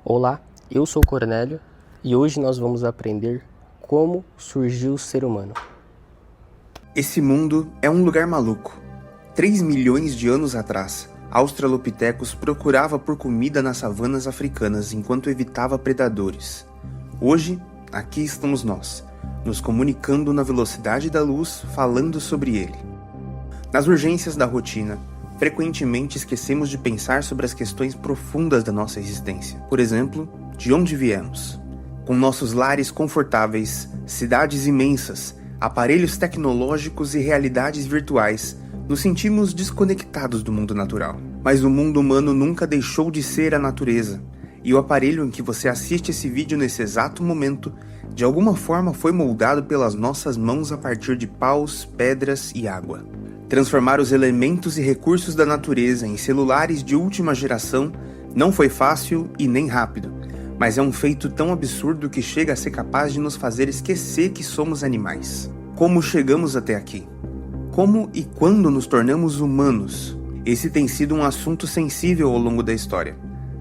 Olá, eu sou o Cornélio e hoje nós vamos aprender como surgiu o ser humano. Esse mundo é um lugar maluco. 3 milhões de anos atrás, Australopithecus procurava por comida nas savanas africanas enquanto evitava predadores. Hoje, aqui estamos nós, nos comunicando na velocidade da luz, falando sobre ele. Nas urgências da rotina, frequentemente esquecemos de pensar sobre as questões profundas da nossa existência. Por exemplo, de onde viemos? Com nossos lares confortáveis, cidades imensas, aparelhos tecnológicos e realidades virtuais, nos sentimos desconectados do mundo natural. Mas o mundo humano nunca deixou de ser a natureza, e o aparelho em que você assiste esse vídeo nesse exato momento, de alguma forma foi moldado pelas nossas mãos a partir de paus, pedras e água. Transformar os elementos e recursos da natureza em celulares de última geração não foi fácil e nem rápido, mas é um feito tão absurdo que chega a ser capaz de nos fazer esquecer que somos animais. Como chegamos até aqui? Como e quando nos tornamos humanos? Esse tem sido um assunto sensível ao longo da história,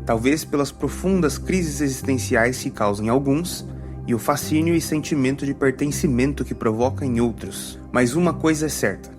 talvez pelas profundas crises existenciais que causam em alguns e o fascínio e sentimento de pertencimento que provoca em outros. Mas uma coisa é certa: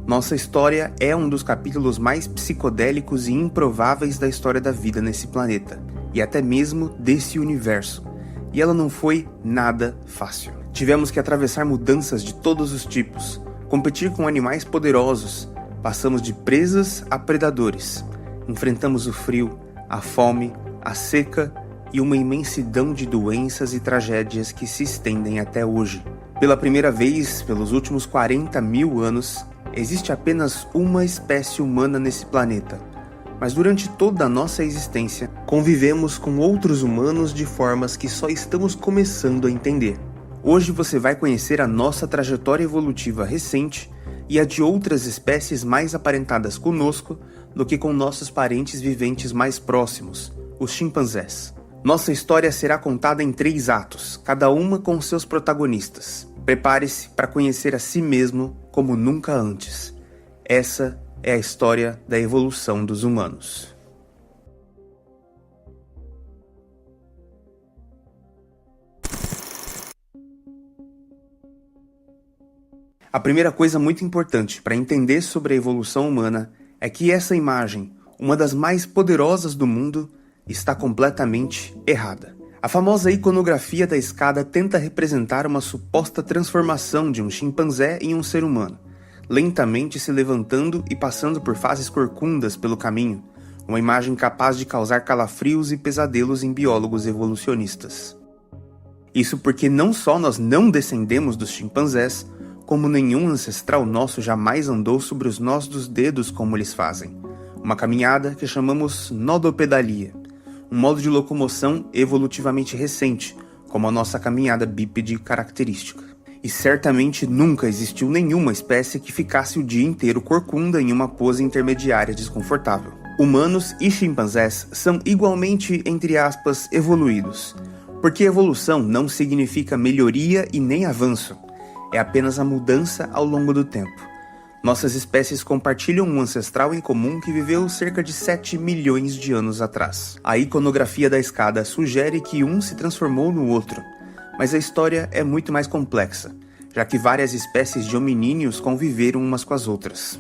nossa história é um dos capítulos mais psicodélicos e improváveis da história da vida nesse planeta, e até mesmo desse universo. E ela não foi nada fácil. Tivemos que atravessar mudanças de todos os tipos, competir com animais poderosos, passamos de presas a predadores, enfrentamos o frio, a fome, a seca e uma imensidão de doenças e tragédias que se estendem até hoje. Pela primeira vez, pelos últimos 40 mil anos, existe apenas uma espécie humana nesse planeta, mas durante toda a nossa existência, convivemos com outros humanos de formas que só estamos começando a entender. Hoje você vai conhecer a nossa trajetória evolutiva recente e a de outras espécies mais aparentadas conosco do que com nossos parentes viventes mais próximos, os chimpanzés. Nossa história será contada em 3 atos, cada uma com seus protagonistas. Prepare-se para conhecer a si mesmo como nunca antes. Essa é a história da evolução dos humanos. A primeira coisa muito importante para entender sobre a evolução humana é que essa imagem, uma das mais poderosas do mundo, está completamente errada. A famosa iconografia da escada tenta representar uma suposta transformação de um chimpanzé em um ser humano, lentamente se levantando e passando por fases corcundas pelo caminho, uma imagem capaz de causar calafrios e pesadelos em biólogos evolucionistas. Isso porque não só nós não descendemos dos chimpanzés, como nenhum ancestral nosso jamais andou sobre os nós dos dedos como eles fazem, uma caminhada que chamamos nodopedalia, um modo de locomoção evolutivamente recente, como a nossa caminhada bípede característica. E certamente nunca existiu nenhuma espécie que ficasse o dia inteiro corcunda em uma pose intermediária desconfortável. Humanos e chimpanzés são igualmente, entre aspas, evoluídos, porque evolução não significa melhoria e nem avanço, é apenas a mudança ao longo do tempo. Nossas espécies compartilham um ancestral em comum que viveu cerca de 7 milhões de anos atrás. A iconografia da escada sugere que um se transformou no outro, mas a história é muito mais complexa, já que várias espécies de hominíneos conviveram umas com as outras.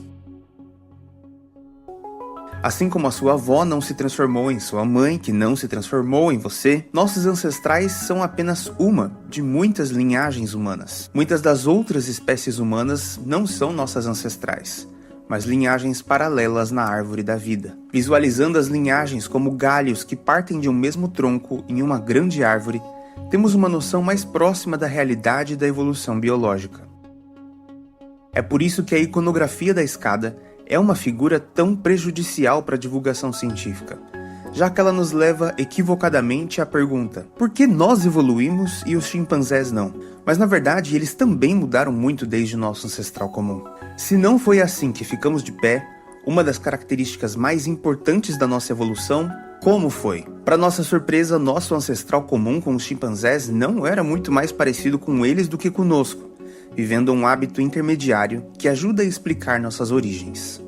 Assim como a sua avó não se transformou em sua mãe, que não se transformou em você, nossos ancestrais são apenas uma de muitas linhagens humanas. Muitas das outras espécies humanas não são nossas ancestrais, mas linhagens paralelas na árvore da vida. Visualizando as linhagens como galhos que partem de um mesmo tronco em uma grande árvore, temos uma noção mais próxima da realidade da evolução biológica. É por isso que a iconografia da escada é uma figura tão prejudicial para a divulgação científica, já que ela nos leva equivocadamente à pergunta: por que nós evoluímos e os chimpanzés não? Mas na verdade eles também mudaram muito desde o nosso ancestral comum. Se não foi assim que ficamos de pé, uma das características mais importantes da nossa evolução, como foi? Para nossa surpresa, nosso ancestral comum com os chimpanzés não era muito mais parecido com eles do que conosco, vivendo um hábito intermediário que ajuda a explicar nossas origens.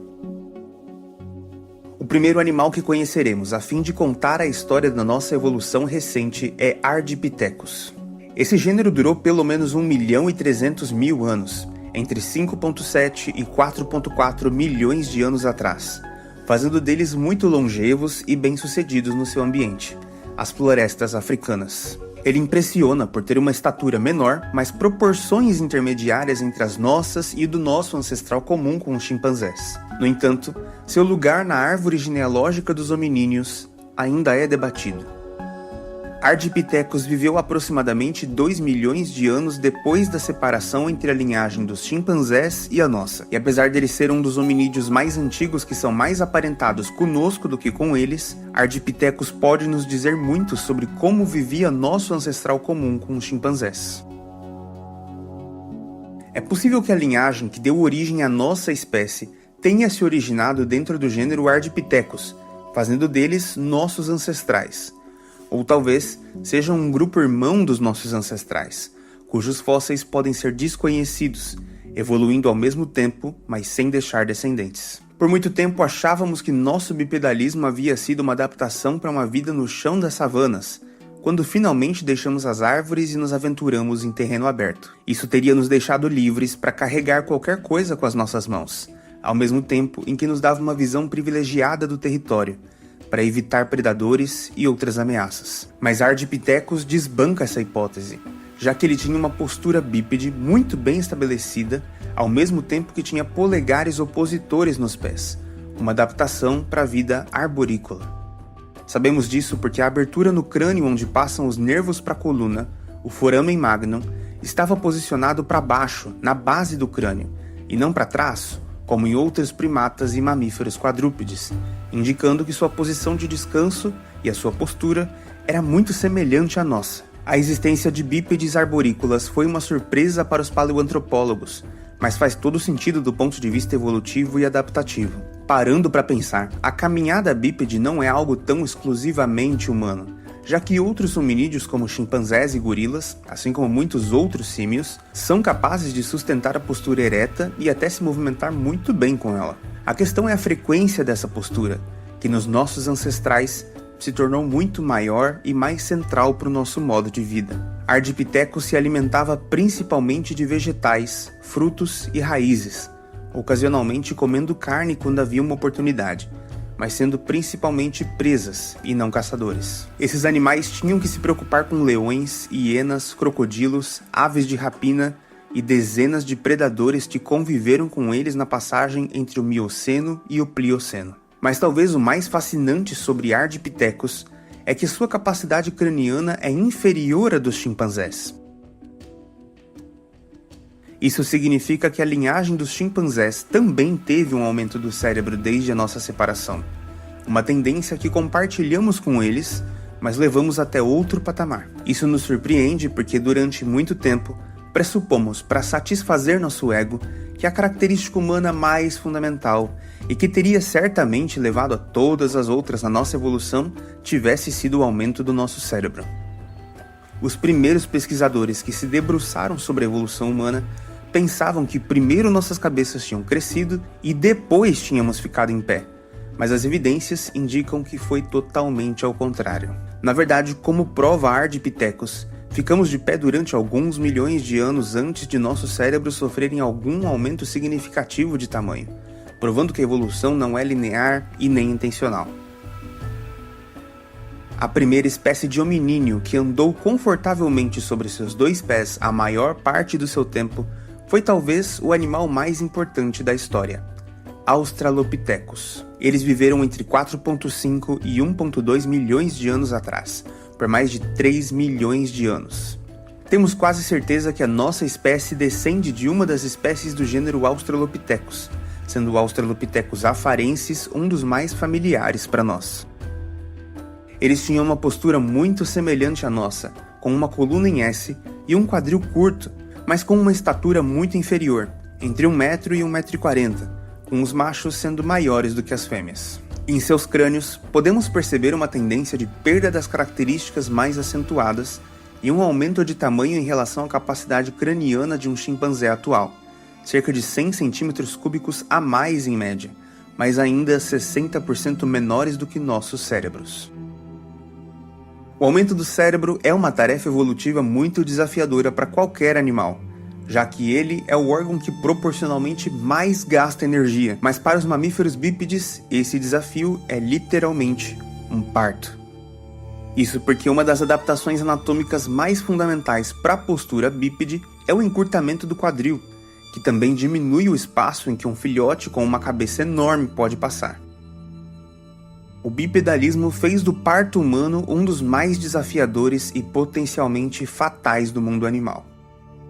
O primeiro animal que conheceremos a fim de contar a história da nossa evolução recente é Ardipithecus. Esse gênero durou pelo menos 1.300.000 anos, entre 5,7 e 4,4 milhões de anos atrás, fazendo deles muito longevos e bem-sucedidos no seu ambiente, as florestas africanas. Ele impressiona por ter uma estatura menor, mas proporções intermediárias entre as nossas e do nosso ancestral comum com os chimpanzés. No entanto, seu lugar na árvore genealógica dos hominíneos ainda é debatido. Ardipithecus viveu aproximadamente 2 milhões de anos depois da separação entre a linhagem dos chimpanzés e a nossa. E apesar dele ser um dos hominídeos mais antigos que são mais aparentados conosco do que com eles, Ardipithecus pode nos dizer muito sobre como vivia nosso ancestral comum com os chimpanzés. É possível que a linhagem que deu origem à nossa espécie tenha se originado dentro do gênero Ardipithecus, fazendo deles nossos ancestrais. Ou talvez seja um grupo irmão dos nossos ancestrais, cujos fósseis podem ser desconhecidos, evoluindo ao mesmo tempo, mas sem deixar descendentes. Por muito tempo achávamos que nosso bipedalismo havia sido uma adaptação para uma vida no chão das savanas, quando finalmente deixamos as árvores e nos aventuramos em terreno aberto. Isso teria nos deixado livres para carregar qualquer coisa com as nossas mãos, ao mesmo tempo em que nos dava uma visão privilegiada do território, para evitar predadores e outras ameaças. Mas Ardipithecus desbanca essa hipótese, já que ele tinha uma postura bípede muito bem estabelecida, ao mesmo tempo que tinha polegares opositores nos pés, uma adaptação para a vida arborícola. Sabemos disso porque a abertura no crânio onde passam os nervos para a coluna, o foramen magnum, estava posicionado para baixo, na base do crânio, e não para trás, como em outros primatas e mamíferos quadrúpedes, indicando que sua posição de descanso e a sua postura era muito semelhante à nossa. A existência de bípedes arborícolas foi uma surpresa para os paleoantropólogos, mas faz todo sentido do ponto de vista evolutivo e adaptativo. Parando para pensar, a caminhada bípede não é algo tão exclusivamente humano, já que outros hominídeos como chimpanzés e gorilas, assim como muitos outros símios, são capazes de sustentar a postura ereta e até se movimentar muito bem com ela. A questão é a frequência dessa postura, que nos nossos ancestrais se tornou muito maior e mais central para o nosso modo de vida. Ardipithecus se alimentava principalmente de vegetais, frutos e raízes, ocasionalmente comendo carne quando havia uma oportunidade, mas sendo principalmente presas e não caçadores. Esses animais tinham que se preocupar com leões, hienas, crocodilos, aves de rapina e dezenas de predadores que conviveram com eles na passagem entre o Mioceno e o Plioceno. Mas talvez o mais fascinante sobre Ardipithecus é que sua capacidade craniana é inferior à dos chimpanzés. Isso significa que a linhagem dos chimpanzés também teve um aumento do cérebro desde a nossa separação. Uma tendência que compartilhamos com eles, mas levamos até outro patamar. Isso nos surpreende porque durante muito tempo pressupomos, para satisfazer nosso ego, que a característica humana mais fundamental e que teria certamente levado a todas as outras na nossa evolução tivesse sido o aumento do nosso cérebro. Os primeiros pesquisadores que se debruçaram sobre a evolução humana pensavam que primeiro nossas cabeças tinham crescido e depois tínhamos ficado em pé, mas as evidências indicam que foi totalmente ao contrário. Na verdade, como prova Ardipithecus, ficamos de pé durante alguns milhões de anos antes de nossos cérebros sofrerem algum aumento significativo de tamanho, provando que a evolução não é linear e nem intencional. A primeira espécie de hominíneo que andou confortavelmente sobre seus dois pés a maior parte do seu tempo foi talvez o animal mais importante da história, Australopithecus. Eles viveram entre 4,5 e 1,2 milhões de anos atrás, por mais de 3 milhões de anos. Temos quase certeza que a nossa espécie descende de uma das espécies do gênero Australopithecus, sendo o Australopithecus afarensis um dos mais familiares para nós. Eles tinham uma postura muito semelhante à nossa, com uma coluna em S e um quadril curto, mas com uma estatura muito inferior, entre 1 metro e 1,40 m, com os machos sendo maiores do que as fêmeas. Em seus crânios, podemos perceber uma tendência de perda das características mais acentuadas e um aumento de tamanho em relação à capacidade craniana de um chimpanzé atual, cerca de 100 cm3 a mais em média, mas ainda 60% menores do que nossos cérebros. O aumento do cérebro é uma tarefa evolutiva muito desafiadora para qualquer animal, já que ele é o órgão que proporcionalmente mais gasta energia, mas para os mamíferos bípedes, esse desafio é literalmente um parto. Isso porque uma das adaptações anatômicas mais fundamentais para a postura bípede é o encurtamento do quadril, que também diminui o espaço em que um filhote com uma cabeça enorme pode passar. O bipedalismo fez do parto humano um dos mais desafiadores e potencialmente fatais do mundo animal.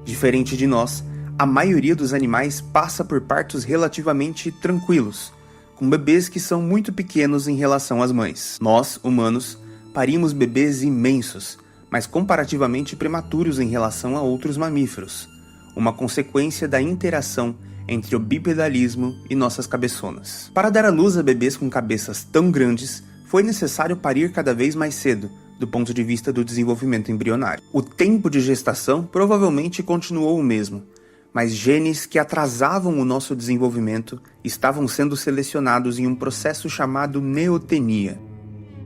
Diferente de nós, a maioria dos animais passa por partos relativamente tranquilos, com bebês que são muito pequenos em relação às mães. Nós, humanos, parimos bebês imensos, mas comparativamente prematuros em relação a outros mamíferos, uma consequência da interação entre o bipedalismo e nossas cabeçonas. Para dar à luz a bebês com cabeças tão grandes, foi necessário parir cada vez mais cedo, do ponto de vista do desenvolvimento embrionário. O tempo de gestação provavelmente continuou o mesmo, mas genes que atrasavam o nosso desenvolvimento estavam sendo selecionados em um processo chamado neotenia.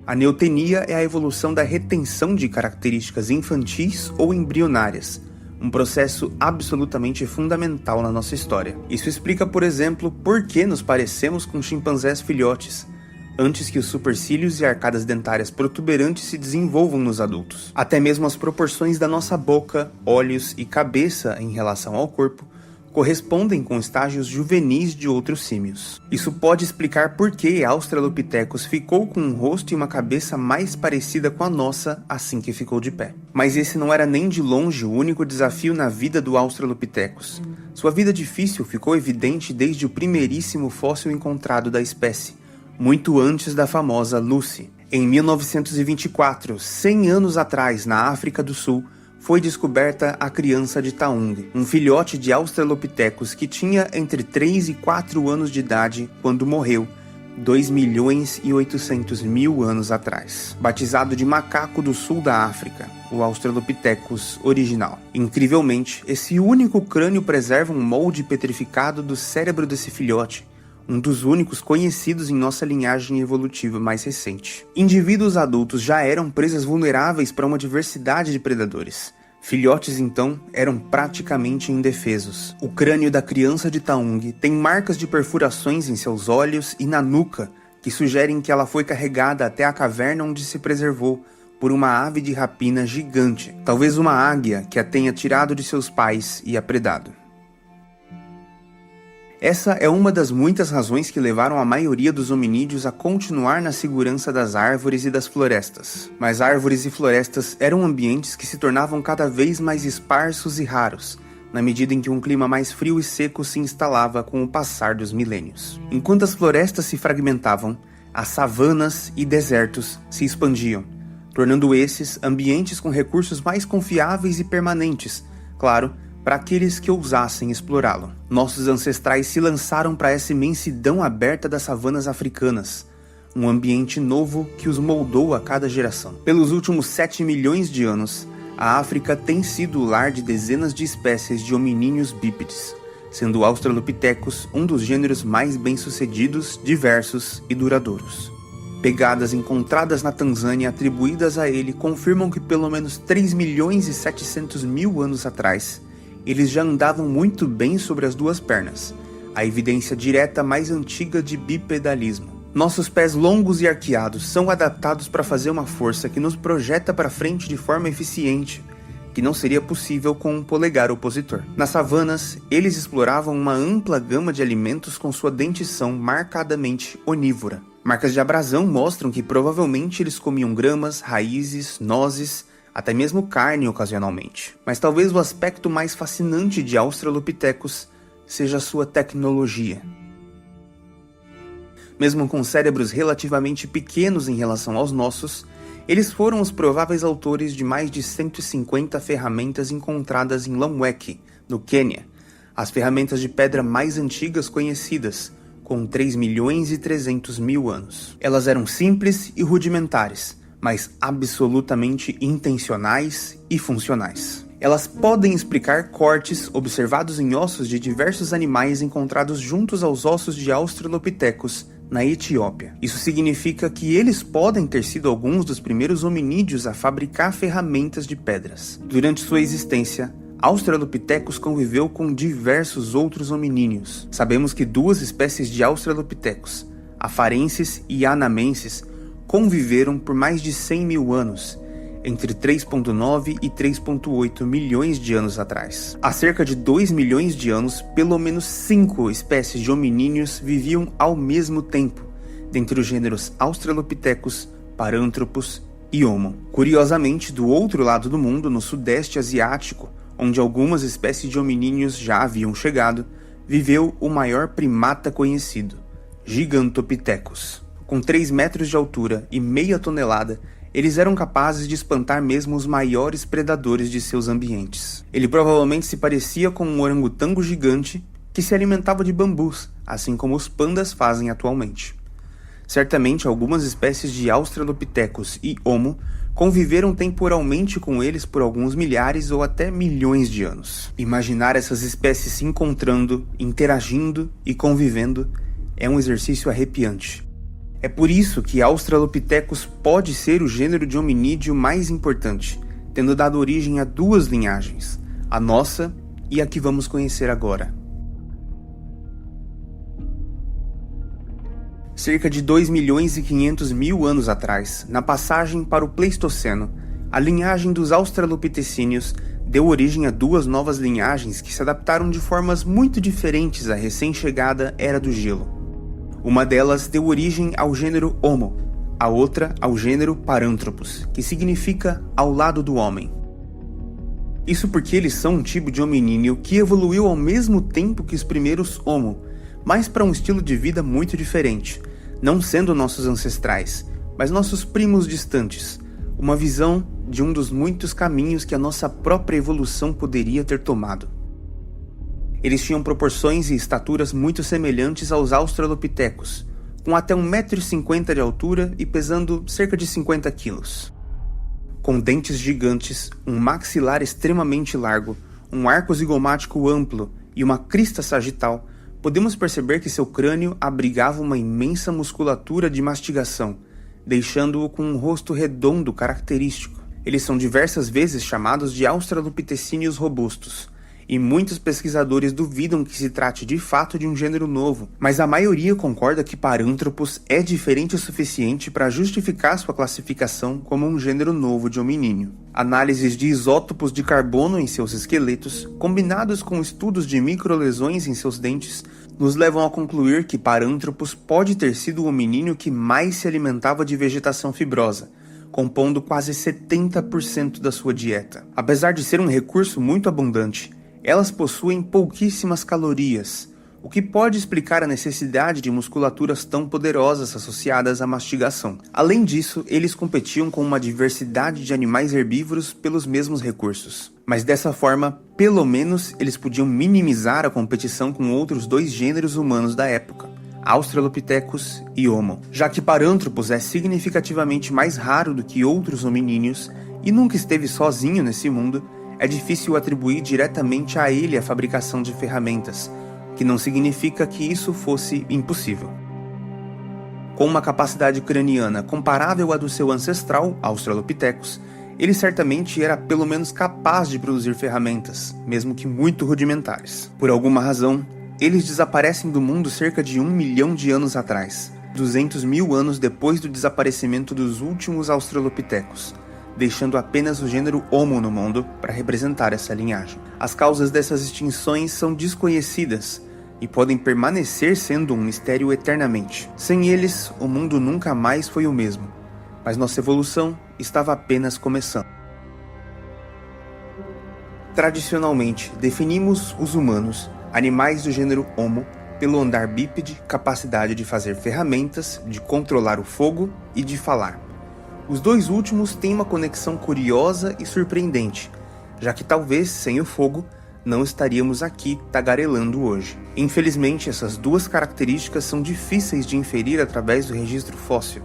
A neotenia é a evolução da retenção de características infantis ou embrionárias, um processo absolutamente fundamental na nossa história. Isso explica, por exemplo, por que nos parecemos com chimpanzés filhotes, antes que os supercílios e arcadas dentárias protuberantes se desenvolvam nos adultos. Até mesmo as proporções da nossa boca, olhos e cabeça em relação ao corpo correspondem com estágios juvenis de outros símios. Isso pode explicar por que Australopithecus ficou com um rosto e uma cabeça mais parecida com a nossa assim que ficou de pé. Mas esse não era nem de longe o único desafio na vida do Australopithecus. Sua vida difícil ficou evidente desde o primeiríssimo fóssil encontrado da espécie, muito antes da famosa Lucy. Em 1924, 100 anos atrás, na África do Sul, foi descoberta a criança de Taung, um filhote de Australopithecus que tinha entre 3 e 4 anos de idade quando morreu, 2.800.000 anos atrás. Batizado de macaco do sul da África, o Australopithecus original. Incrivelmente, esse único crânio preserva um molde petrificado do cérebro desse filhote, um dos únicos conhecidos em nossa linhagem evolutiva mais recente. Indivíduos adultos já eram presas vulneráveis para uma diversidade de predadores. Filhotes, então, eram praticamente indefesos. O crânio da criança de Taung tem marcas de perfurações em seus olhos e na nuca, que sugerem que ela foi carregada até a caverna onde se preservou por uma ave de rapina gigante, talvez uma águia que a tenha tirado de seus pais e a predado. Essa é uma das muitas razões que levaram a maioria dos hominídeos a continuar na segurança das árvores e das florestas. Mas árvores e florestas eram ambientes que se tornavam cada vez mais esparsos e raros, na medida em que um clima mais frio e seco se instalava com o passar dos milênios. Enquanto as florestas se fragmentavam, as savanas e desertos se expandiam, tornando esses ambientes com recursos mais confiáveis e permanentes, claro, para aqueles que ousassem explorá-lo. Nossos ancestrais se lançaram para essa imensidão aberta das savanas africanas, um ambiente novo que os moldou a cada geração. Pelos últimos 7 milhões de anos, a África tem sido o lar de dezenas de espécies de hominíneos bípedes, sendo o Australopithecus um dos gêneros mais bem-sucedidos, diversos e duradouros. Pegadas encontradas na Tanzânia atribuídas a ele confirmam que pelo menos 3.700.000 anos atrás, eles já andavam muito bem sobre as duas pernas, a evidência direta mais antiga de bipedalismo. Nossos pés longos e arqueados são adaptados para fazer uma força que nos projeta para frente de forma eficiente, que não seria possível com um polegar opositor. Nas savanas, eles exploravam uma ampla gama de alimentos com sua dentição marcadamente onívora. Marcas de abrasão mostram que provavelmente eles comiam gramas, raízes, nozes, até mesmo carne ocasionalmente. Mas talvez o aspecto mais fascinante de Australopithecus seja sua tecnologia. Mesmo com cérebros relativamente pequenos em relação aos nossos, eles foram os prováveis autores de mais de 150 ferramentas encontradas em Lomweki, no Quênia, as ferramentas de pedra mais antigas conhecidas, com 3.300.000 anos. Elas eram simples e rudimentares, mas absolutamente intencionais e funcionais. Elas podem explicar cortes observados em ossos de diversos animais encontrados juntos aos ossos de Australopithecus, na Etiópia. Isso significa que eles podem ter sido alguns dos primeiros hominídeos a fabricar ferramentas de pedras. Durante sua existência, Australopithecus conviveu com diversos outros hominíneos. Sabemos que duas espécies de Australopithecus, Afarensis e Anamensis, conviveram por mais de 100 mil anos, entre 3,9 e 3,8 milhões de anos atrás. Há cerca de 2 milhões de anos, pelo menos 5 espécies de hominíneos viviam ao mesmo tempo, dentre os gêneros Australopithecus, Paranthropus e Homo. Curiosamente, do outro lado do mundo, no sudeste asiático, onde algumas espécies de hominíneos já haviam chegado, viveu o maior primata conhecido, Gigantopithecus. Com 3 metros de altura e meia tonelada, eles eram capazes de espantar mesmo os maiores predadores de seus ambientes. Ele provavelmente se parecia com um orangotango gigante que se alimentava de bambus, assim como os pandas fazem atualmente. Certamente algumas espécies de Australopithecus e Homo conviveram temporalmente com eles por alguns milhares ou até milhões de anos. Imaginar essas espécies se encontrando, interagindo e convivendo é um exercício arrepiante. É por isso que Australopithecus pode ser o gênero de hominídeo mais importante, tendo dado origem a 2 linhagens, a nossa e a que vamos conhecer agora. Cerca de 2 milhões e 500 mil anos atrás, na passagem para o Pleistoceno, a linhagem dos Australopithecíneos deu origem a 2 novas linhagens que se adaptaram de formas muito diferentes à recém-chegada Era do Gelo. Uma delas deu origem ao gênero Homo, a outra ao gênero Paranthropus, que significa ao lado do homem. Isso porque eles são um tipo de hominíneo que evoluiu ao mesmo tempo que os primeiros Homo, mas para um estilo de vida muito diferente, não sendo nossos ancestrais, mas nossos primos distantes, uma visão de um dos muitos caminhos que a nossa própria evolução poderia ter tomado. Eles tinham proporções e estaturas muito semelhantes aos Australopithecus, com até 1,50 m de altura e pesando cerca de 50 kg. Com dentes gigantes, um maxilar extremamente largo, um arco zigomático amplo e uma crista sagital, podemos perceber que seu crânio abrigava uma imensa musculatura de mastigação, deixando-o com um rosto redondo característico. Eles são diversas vezes chamados de Australopithecíneos robustos, e muitos pesquisadores duvidam que se trate de fato de um gênero novo, mas a maioria concorda que Paranthropus é diferente o suficiente para justificar sua classificação como um gênero novo de hominíneo. Análises de isótopos de carbono em seus esqueletos, combinados com estudos de microlesões em seus dentes, nos levam a concluir que Paranthropus pode ter sido o hominíneo que mais se alimentava de vegetação fibrosa, compondo quase 70% da sua dieta. Apesar de ser um recurso muito abundante, elas possuem pouquíssimas calorias, o que pode explicar a necessidade de musculaturas tão poderosas associadas à mastigação. Além disso, eles competiam com uma diversidade de animais herbívoros pelos mesmos recursos. Mas dessa forma, pelo menos, eles podiam minimizar a competição com outros 2 gêneros humanos da época, Australopithecus e Homo. Já que Paranthropus é significativamente mais raro do que outros hominíneos e nunca esteve sozinho nesse mundo, é difícil atribuir diretamente a ele a fabricação de ferramentas, que não significa que isso fosse impossível. Com uma capacidade craniana comparável à do seu ancestral, Australopithecus, ele certamente era pelo menos capaz de produzir ferramentas, mesmo que muito rudimentares. Por alguma razão, eles desaparecem do mundo cerca de 1 milhão de anos atrás, 200 mil anos depois do desaparecimento dos últimos Australopithecus, deixando apenas o gênero Homo no mundo para representar essa linhagem. As causas dessas extinções são desconhecidas e podem permanecer sendo um mistério eternamente. Sem eles, o mundo nunca mais foi o mesmo, mas nossa evolução estava apenas começando. Tradicionalmente, definimos os humanos, animais do gênero Homo, pelo andar bípede, capacidade de fazer ferramentas, de controlar o fogo e de falar. Os 2 últimos têm uma conexão curiosa e surpreendente, já que talvez sem o fogo não estaríamos aqui tagarelando hoje. Infelizmente, essas 2 características são difíceis de inferir através do registro fóssil,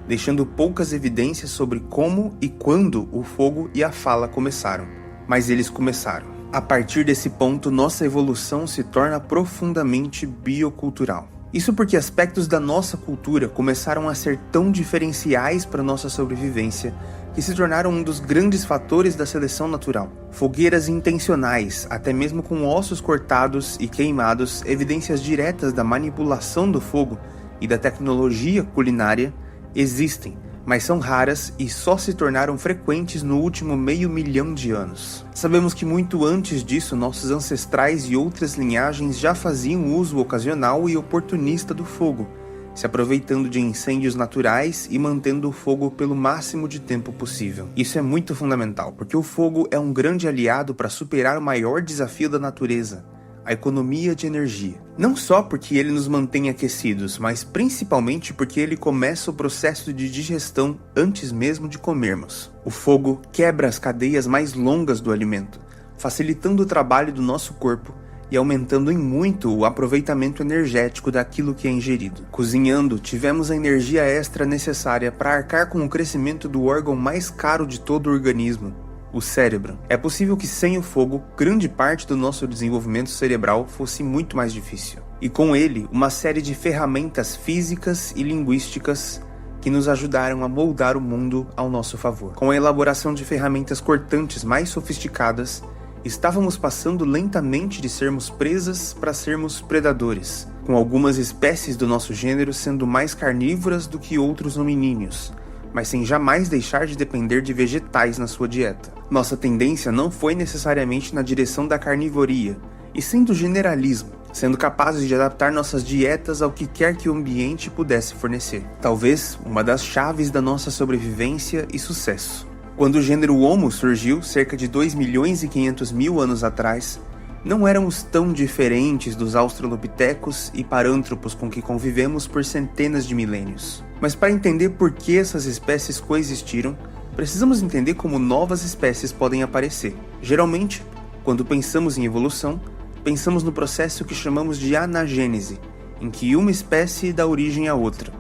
deixando poucas evidências sobre como e quando o fogo e a fala começaram. mas eles começaram. A partir desse ponto, nossa evolução se torna profundamente biocultural. Isso porque aspectos da nossa cultura começaram a ser tão diferenciais para nossa sobrevivência que se tornaram um dos grandes fatores da seleção natural. Fogueiras intencionais, até mesmo com ossos cortados e queimados, evidências diretas da manipulação do fogo e da tecnologia culinária, existem, mas são raras e só se tornaram frequentes no último meio milhão de anos. Sabemos que muito antes disso, nossos ancestrais e outras linhagens já faziam uso ocasional e oportunista do fogo, se aproveitando de incêndios naturais e mantendo o fogo pelo máximo de tempo possível. Isso é muito fundamental, porque o fogo é um grande aliado para superar o maior desafio da natureza, a economia de energia. Não só porque ele nos mantém aquecidos, mas principalmente porque ele começa o processo de digestão antes mesmo de comermos. O fogo quebra as cadeias mais longas do alimento, facilitando o trabalho do nosso corpo e aumentando em muito o aproveitamento energético daquilo que é ingerido. Cozinhando, tivemos a energia extra necessária para arcar com o crescimento do órgão mais caro de todo o organismo, o cérebro. É possível que sem o fogo, grande parte do nosso desenvolvimento cerebral fosse muito mais difícil. E com ele, uma série de ferramentas físicas e linguísticas que nos ajudaram a moldar o mundo ao nosso favor. Com a elaboração de ferramentas cortantes mais sofisticadas, estávamos passando lentamente de sermos presas para sermos predadores, com algumas espécies do nosso gênero sendo mais carnívoras do que outros hominíneos, mas sem jamais deixar de depender de vegetais na sua dieta. Nossa tendência não foi necessariamente na direção da carnivoria, e sim do generalismo, sendo capazes de adaptar nossas dietas ao que quer que o ambiente pudesse fornecer. Talvez uma das chaves da nossa sobrevivência e sucesso. Quando o gênero Homo surgiu, cerca de 2.500.000 anos atrás, não éramos tão diferentes dos australopitecos e parântropos com que convivemos por centenas de milênios. Mas para entender por que essas espécies coexistiram, precisamos entender como novas espécies podem aparecer. Geralmente, quando pensamos em evolução, pensamos no processo que chamamos de anagênese, em que uma espécie dá origem a outra.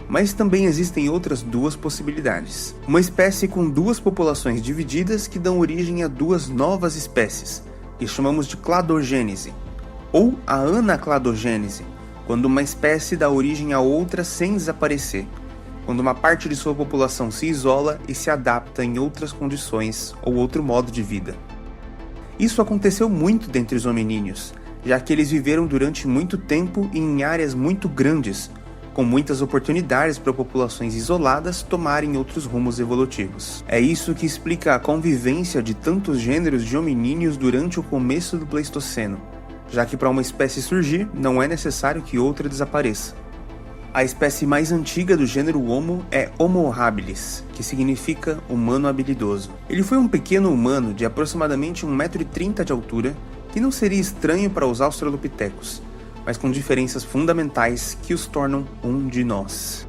Mas também existem outras duas possibilidades. Uma espécie com duas populações divididas que dão origem a duas novas espécies, que chamamos de cladogênese, ou a anacladogênese, quando uma espécie dá origem a outra sem desaparecer, quando uma parte de sua população se isola e se adapta em outras condições ou outro modo de vida. Isso aconteceu muito dentre os hominíneos, já que eles viveram durante muito tempo e em áreas muito grandes, com muitas oportunidades para populações isoladas tomarem outros rumos evolutivos. É isso que explica a convivência de tantos gêneros de hominíneos durante o começo do Pleistoceno, já que para uma espécie surgir, não é necessário que outra desapareça. A espécie mais antiga do gênero Homo é Homo habilis, que significa humano habilidoso. Ele foi um pequeno humano de aproximadamente 1,30 m de altura, que não seria estranho para os australopitecos, mas com diferenças fundamentais que os tornam um de nós.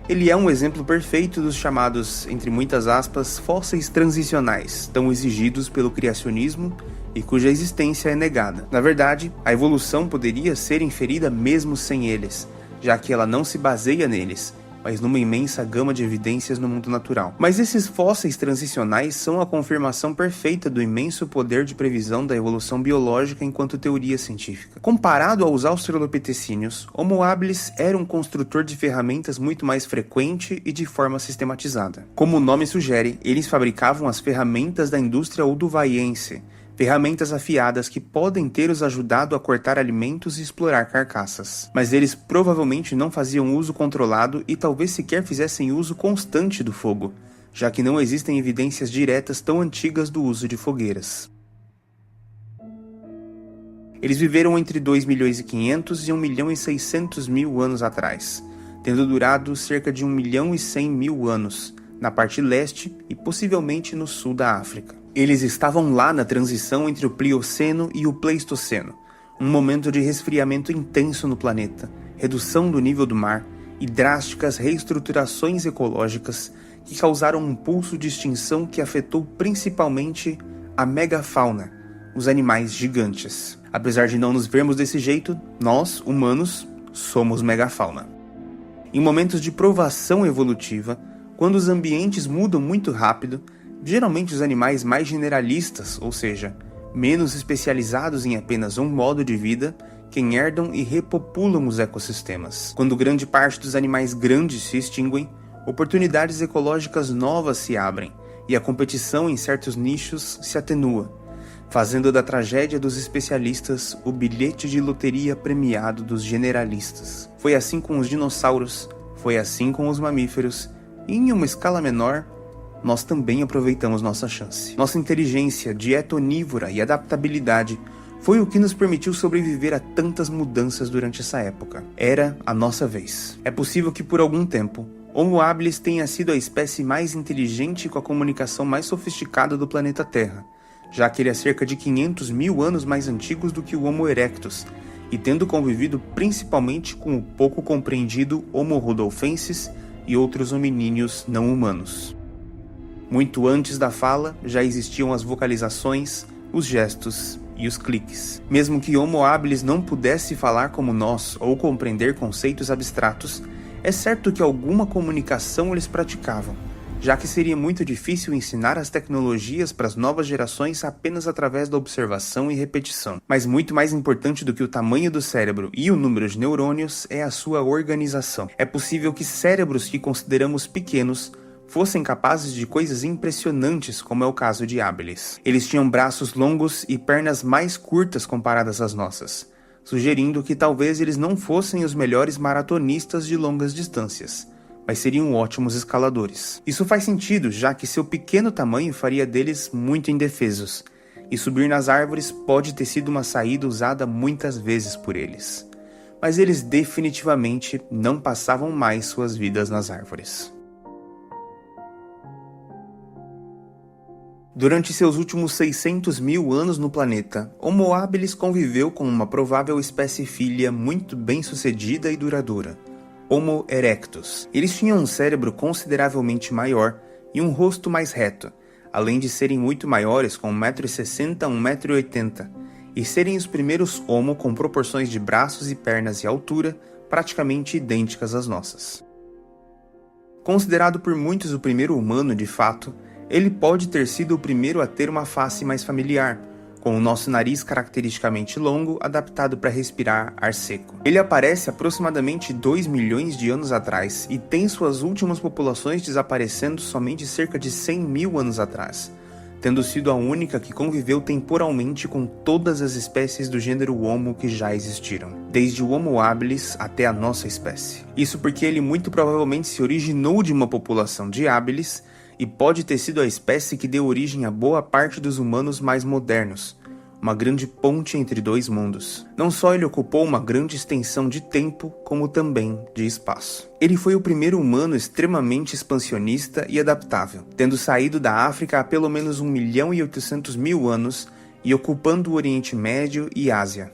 Ele é um exemplo perfeito dos chamados, entre muitas aspas, fósseis transicionais, tão exigidos pelo criacionismo e cuja existência é negada. Na verdade, a evolução poderia ser inferida mesmo sem eles, já que ela não se baseia neles, mas numa imensa gama de evidências no mundo natural. Mas esses fósseis transicionais são a confirmação perfeita do imenso poder de previsão da evolução biológica enquanto teoria científica. Comparado aos australopitecíneos, Homo habilis era um construtor de ferramentas muito mais frequente e de forma sistematizada. Como o nome sugere, eles fabricavam as ferramentas da indústria olduvaiense, ferramentas afiadas que podem ter os ajudado a cortar alimentos e explorar carcaças. Mas eles provavelmente não faziam uso controlado e talvez sequer fizessem uso constante do fogo, já que não existem evidências diretas tão antigas do uso de fogueiras. Eles viveram entre 2.500.000 e 1.600.000 anos atrás, tendo durado cerca de 1.100.000 anos, na parte leste e possivelmente no sul da África. Eles estavam lá na transição entre o Plioceno e o Pleistoceno, um momento de resfriamento intenso no planeta, redução do nível do mar e drásticas reestruturações ecológicas que causaram um pulso de extinção que afetou principalmente a megafauna, os animais gigantes. Apesar de não nos vermos desse jeito, nós, humanos, somos megafauna. Em momentos de provação evolutiva, quando os ambientes mudam muito rápido, geralmente os animais mais generalistas, ou seja, menos especializados em apenas um modo de vida, quem herdam e repopulam os ecossistemas. Quando grande parte dos animais grandes se extinguem, oportunidades ecológicas novas se abrem e a competição em certos nichos se atenua, fazendo da tragédia dos especialistas o bilhete de loteria premiado dos generalistas. Foi assim com os dinossauros, foi assim com os mamíferos, e em uma escala menor, nós também aproveitamos nossa chance. Nossa inteligência, dieta onívora e adaptabilidade foi o que nos permitiu sobreviver a tantas mudanças durante essa época. Era a nossa vez. É possível que por algum tempo, Homo habilis tenha sido a espécie mais inteligente e com a comunicação mais sofisticada do planeta Terra, já que ele é cerca de 500 mil anos mais antigo do que o Homo erectus, e tendo convivido principalmente com o pouco compreendido Homo rudolfensis e outros hominíneos não humanos. Muito antes da fala, já existiam as vocalizações, os gestos e os cliques. Mesmo que Homo habilis não pudesse falar como nós ou compreender conceitos abstratos, é certo que alguma comunicação eles praticavam, já que seria muito difícil ensinar as tecnologias para as novas gerações apenas através da observação e repetição. Mas muito mais importante do que o tamanho do cérebro e o número de neurônios é a sua organização. É possível que cérebros que consideramos pequenos fossem capazes de coisas impressionantes, como é o caso de habilis. Eles tinham braços longos e pernas mais curtas comparadas às nossas, sugerindo que talvez eles não fossem os melhores maratonistas de longas distâncias, mas seriam ótimos escaladores. Isso faz sentido, já que seu pequeno tamanho faria deles muito indefesos, e subir nas árvores pode ter sido uma saída usada muitas vezes por eles. Mas eles definitivamente não passavam mais suas vidas nas árvores. Durante seus últimos 600 mil anos no planeta, Homo habilis conviveu com uma provável espécie filha muito bem sucedida e duradoura, Homo erectus. Eles tinham um cérebro consideravelmente maior e um rosto mais reto, além de serem muito maiores, com 1,60 m a 1,80 m, e serem os primeiros Homo com proporções de braços e pernas e altura praticamente idênticas às nossas. Considerado por muitos o primeiro humano de fato, ele pode ter sido o primeiro a ter uma face mais familiar, com o nosso nariz caracteristicamente longo, adaptado para respirar ar seco. Ele aparece aproximadamente 2 milhões de anos atrás e tem suas últimas populações desaparecendo somente cerca de 100 mil anos atrás, tendo sido a única que conviveu temporalmente com todas as espécies do gênero Homo que já existiram, desde o Homo habilis até a nossa espécie. Isso porque ele muito provavelmente se originou de uma população de habilis, e pode ter sido a espécie que deu origem a boa parte dos humanos mais modernos, uma grande ponte entre dois mundos. Não só ele ocupou uma grande extensão de tempo, como também de espaço. Ele foi o primeiro humano extremamente expansionista e adaptável, tendo saído da África há pelo menos 1.800.000 anos e ocupando o Oriente Médio e Ásia.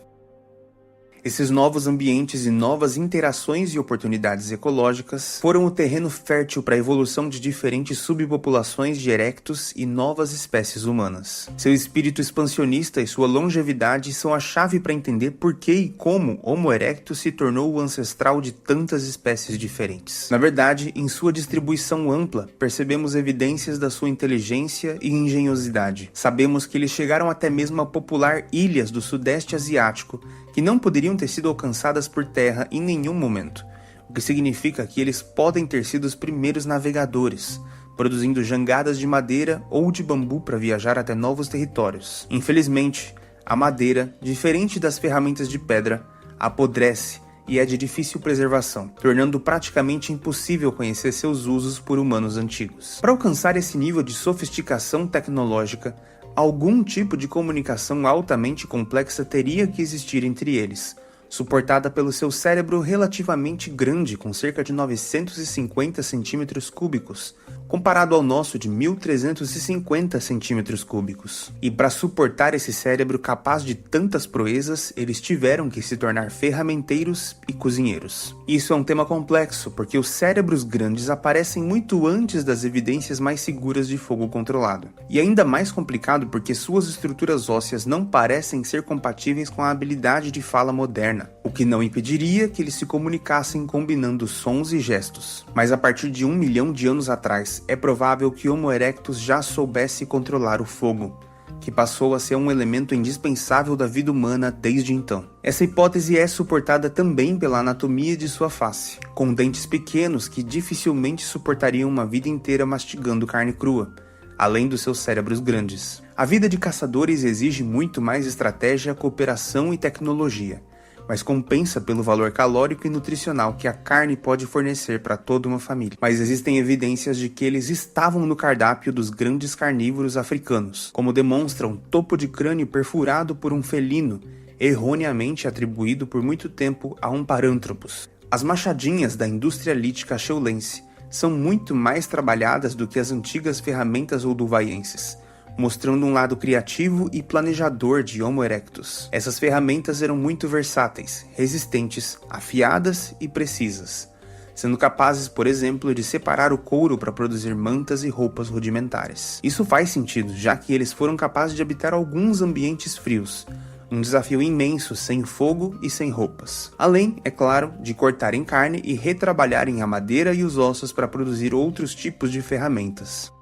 Esses novos ambientes e novas interações e oportunidades ecológicas foram o terreno fértil para a evolução de diferentes subpopulações de erectus e novas espécies humanas. Seu espírito expansionista e sua longevidade são a chave para entender por que e como Homo erectus se tornou o ancestral de tantas espécies diferentes. Na verdade, em sua distribuição ampla, percebemos evidências da sua inteligência e engenhosidade. Sabemos que eles chegaram até mesmo a popular ilhas do Sudeste Asiático, que não poderiam ter sido alcançadas por terra em nenhum momento, o que significa que eles podem ter sido os primeiros navegadores, produzindo jangadas de madeira ou de bambu para viajar até novos territórios. Infelizmente, a madeira, diferente das ferramentas de pedra, apodrece e é de difícil preservação, tornando praticamente impossível conhecer seus usos por humanos antigos. Para alcançar esse nível de sofisticação tecnológica, algum tipo de comunicação altamente complexa teria que existir entre eles, suportada pelo seu cérebro relativamente grande, com cerca de 950 centímetros cúbicos, comparado ao nosso de 1.350 centímetros cúbicos. E para suportar esse cérebro capaz de tantas proezas, eles tiveram que se tornar ferramenteiros e cozinheiros. Isso é um tema complexo, porque os cérebros grandes aparecem muito antes das evidências mais seguras de fogo controlado. E ainda mais complicado porque suas estruturas ósseas não parecem ser compatíveis com a habilidade de fala moderna, moderna, o que não impediria que eles se comunicassem combinando sons e gestos. Mas a partir de 1 milhão de anos atrás, é provável que Homo erectus já soubesse controlar o fogo, que passou a ser um elemento indispensável da vida humana desde então. Essa hipótese é suportada também pela anatomia de sua face, com dentes pequenos que dificilmente suportariam uma vida inteira mastigando carne crua, além dos seus cérebros grandes. A vida de caçadores exige muito mais estratégia, cooperação e tecnologia, mas compensa pelo valor calórico e nutricional que a carne pode fornecer para toda uma família. Mas existem evidências de que eles estavam no cardápio dos grandes carnívoros africanos, como demonstra um topo de crânio perfurado por um felino, erroneamente atribuído por muito tempo a um Paranthropus. As machadinhas da indústria lítica acheulense são muito mais trabalhadas do que as antigas ferramentas olduvaienses, mostrando um lado criativo e planejador de Homo erectus. Essas ferramentas eram muito versáteis, resistentes, afiadas e precisas, sendo capazes, por exemplo, de separar o couro para produzir mantas e roupas rudimentares. Isso faz sentido, já que eles foram capazes de habitar alguns ambientes frios, um desafio imenso sem fogo e sem roupas. Além, é claro, de cortarem carne e retrabalharem a madeira e os ossos para produzir outros tipos de ferramentas.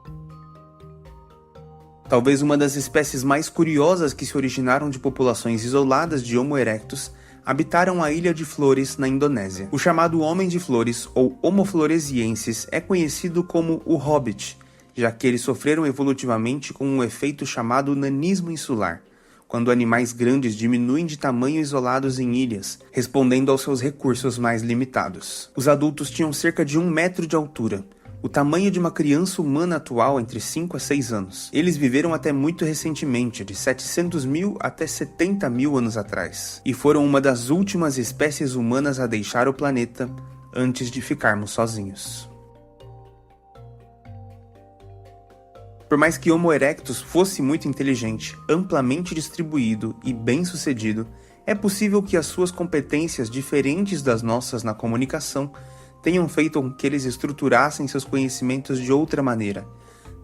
Talvez uma das espécies mais curiosas que se originaram de populações isoladas de Homo erectus habitaram a Ilha de Flores, na Indonésia. O chamado Homem de Flores, ou Homo floresiensis, é conhecido como o Hobbit, já que eles sofreram evolutivamente com um efeito chamado nanismo insular, quando animais grandes diminuem de tamanho isolados em ilhas, respondendo aos seus recursos mais limitados. Os adultos tinham cerca de 1 metro de altura, o tamanho de uma criança humana atual entre 5 a 6 anos. Eles viveram até muito recentemente, de 700 mil até 70 mil anos atrás, e foram uma das últimas espécies humanas a deixar o planeta antes de ficarmos sozinhos. Por mais que Homo erectus fosse muito inteligente, amplamente distribuído e bem-sucedido, é possível que as suas competências diferentes das nossas na comunicação tenham feito com que eles estruturassem seus conhecimentos de outra maneira,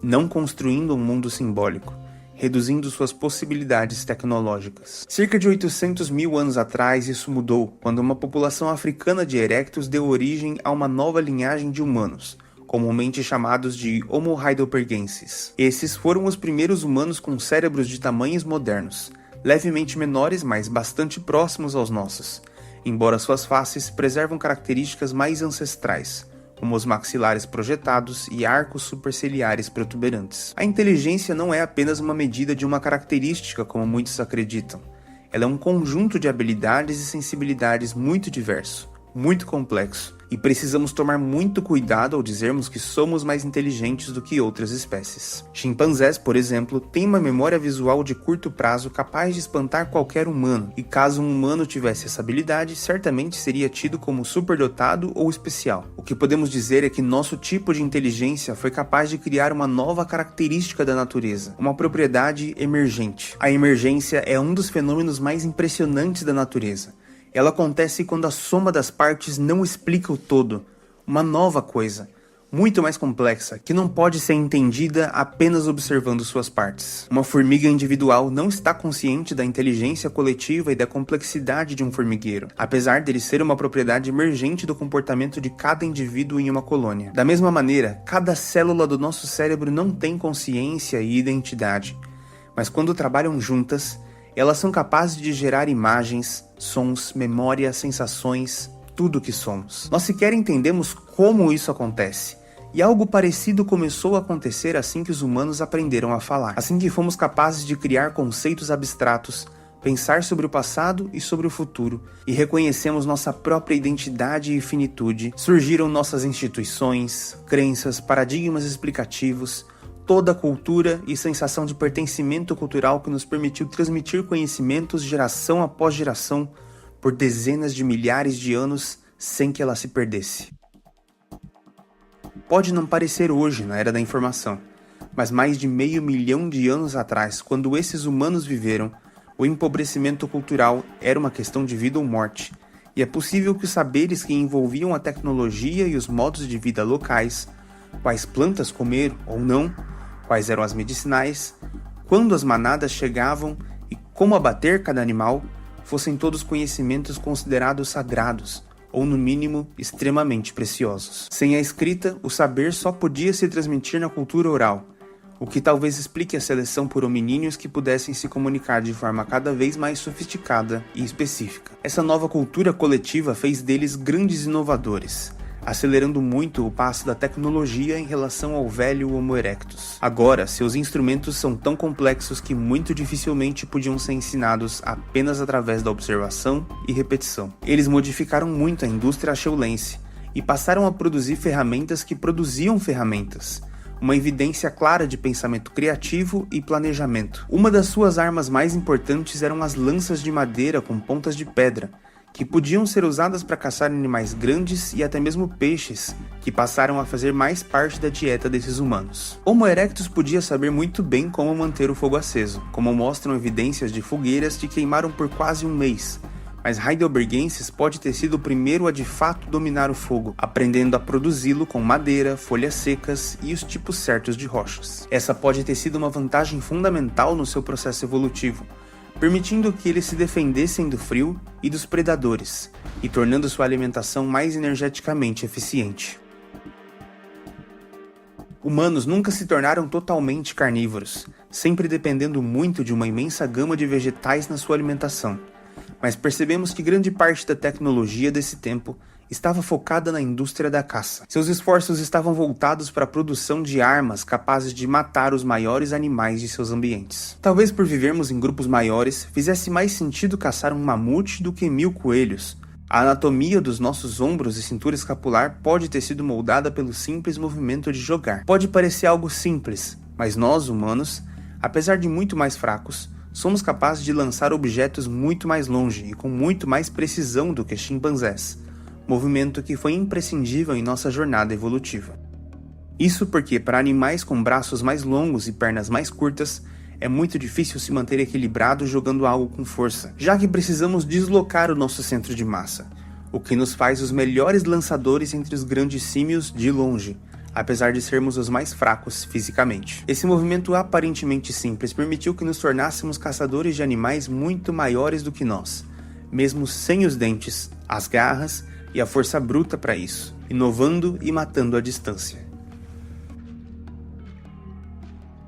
não construindo um mundo simbólico, reduzindo suas possibilidades tecnológicas. Cerca de 800 mil anos atrás isso mudou, quando uma população africana de erectus deu origem a uma nova linhagem de humanos, comumente chamados de Homo heidelbergensis. Esses foram os primeiros humanos com cérebros de tamanhos modernos, levemente menores, mas bastante próximos aos nossos, embora suas faces preservam características mais ancestrais, como os maxilares projetados e arcos superciliares protuberantes. A inteligência não é apenas uma medida de uma característica, como muitos acreditam. Ela é um conjunto de habilidades e sensibilidades muito diverso, muito complexo, e precisamos tomar muito cuidado ao dizermos que somos mais inteligentes do que outras espécies. Chimpanzés, por exemplo, têm uma memória visual de curto prazo capaz de espantar qualquer humano, e caso um humano tivesse essa habilidade, certamente seria tido como superdotado ou especial. O que podemos dizer é que nosso tipo de inteligência foi capaz de criar uma nova característica da natureza, uma propriedade emergente. A emergência é um dos fenômenos mais impressionantes da natureza. Ela acontece quando a soma das partes não explica o todo, uma nova coisa, muito mais complexa, que não pode ser entendida apenas observando suas partes. Uma formiga individual não está consciente da inteligência coletiva e da complexidade de um formigueiro, apesar dele ser uma propriedade emergente do comportamento de cada indivíduo em uma colônia. Da mesma maneira, cada célula do nosso cérebro não tem consciência e identidade, mas quando trabalham juntas, elas são capazes de gerar imagens, sons, memória, sensações, tudo o que somos. Nós sequer entendemos como isso acontece, e algo parecido começou a acontecer assim que os humanos aprenderam a falar. Assim que fomos capazes de criar conceitos abstratos, pensar sobre o passado e sobre o futuro, e reconhecemos nossa própria identidade e finitude, surgiram nossas instituições, crenças, paradigmas explicativos, toda a cultura e sensação de pertencimento cultural que nos permitiu transmitir conhecimentos geração após geração por dezenas de milhares de anos sem que ela se perdesse. Pode não parecer hoje, na era da informação, mas mais de 500 mil de anos atrás, quando esses humanos viveram, o empobrecimento cultural era uma questão de vida ou morte, e é possível que os saberes que envolviam a tecnologia e os modos de vida locais, quais plantas comer ou não, quais eram as medicinais, quando as manadas chegavam e como abater cada animal, fossem todos conhecimentos considerados sagrados, ou no mínimo, extremamente preciosos. Sem a escrita, o saber só podia se transmitir na cultura oral, o que talvez explique a seleção por hominíneos que pudessem se comunicar de forma cada vez mais sofisticada e específica. Essa nova cultura coletiva fez deles grandes inovadores, acelerando muito o passo da tecnologia em relação ao velho Homo erectus. Agora, seus instrumentos são tão complexos que muito dificilmente podiam ser ensinados apenas através da observação e repetição. Eles modificaram muito a indústria acheulense e passaram a produzir ferramentas que produziam ferramentas, uma evidência clara de pensamento criativo e planejamento. Uma das suas armas mais importantes eram as lanças de madeira com pontas de pedra, que podiam ser usadas para caçar animais grandes e até mesmo peixes, que passaram a fazer mais parte da dieta desses humanos. Homo erectus podia saber muito bem como manter o fogo aceso, como mostram evidências de fogueiras que queimaram por quase um mês, mas Heidelbergensis pode ter sido o primeiro a de fato dominar o fogo, aprendendo a produzi-lo com madeira, folhas secas e os tipos certos de rochas. Essa pode ter sido uma vantagem fundamental no seu processo evolutivo, permitindo que eles se defendessem do frio e dos predadores, e tornando sua alimentação mais energeticamente eficiente. Humanos nunca se tornaram totalmente carnívoros, sempre dependendo muito de uma imensa gama de vegetais na sua alimentação, mas percebemos que grande parte da tecnologia desse tempo estava focada na indústria da caça. Seus esforços estavam voltados para a produção de armas capazes de matar os maiores animais de seus ambientes. Talvez por vivermos em grupos maiores, fizesse mais sentido caçar um mamute do que 1000 coelhos. A anatomia dos nossos ombros e cintura escapular pode ter sido moldada pelo simples movimento de jogar. Pode parecer algo simples, mas nós, humanos, apesar de muito mais fracos, somos capazes de lançar objetos muito mais longe e com muito mais precisão do que chimpanzés, movimento que foi imprescindível em nossa jornada evolutiva. Isso porque, para animais com braços mais longos e pernas mais curtas, é muito difícil se manter equilibrado jogando algo com força, já que precisamos deslocar o nosso centro de massa, o que nos faz os melhores lançadores entre os grandes símios de longe, apesar de sermos os mais fracos fisicamente. Esse movimento aparentemente simples permitiu que nos tornássemos caçadores de animais muito maiores do que nós, mesmo sem os dentes, as garras e a força bruta para isso, inovando e matando à distância.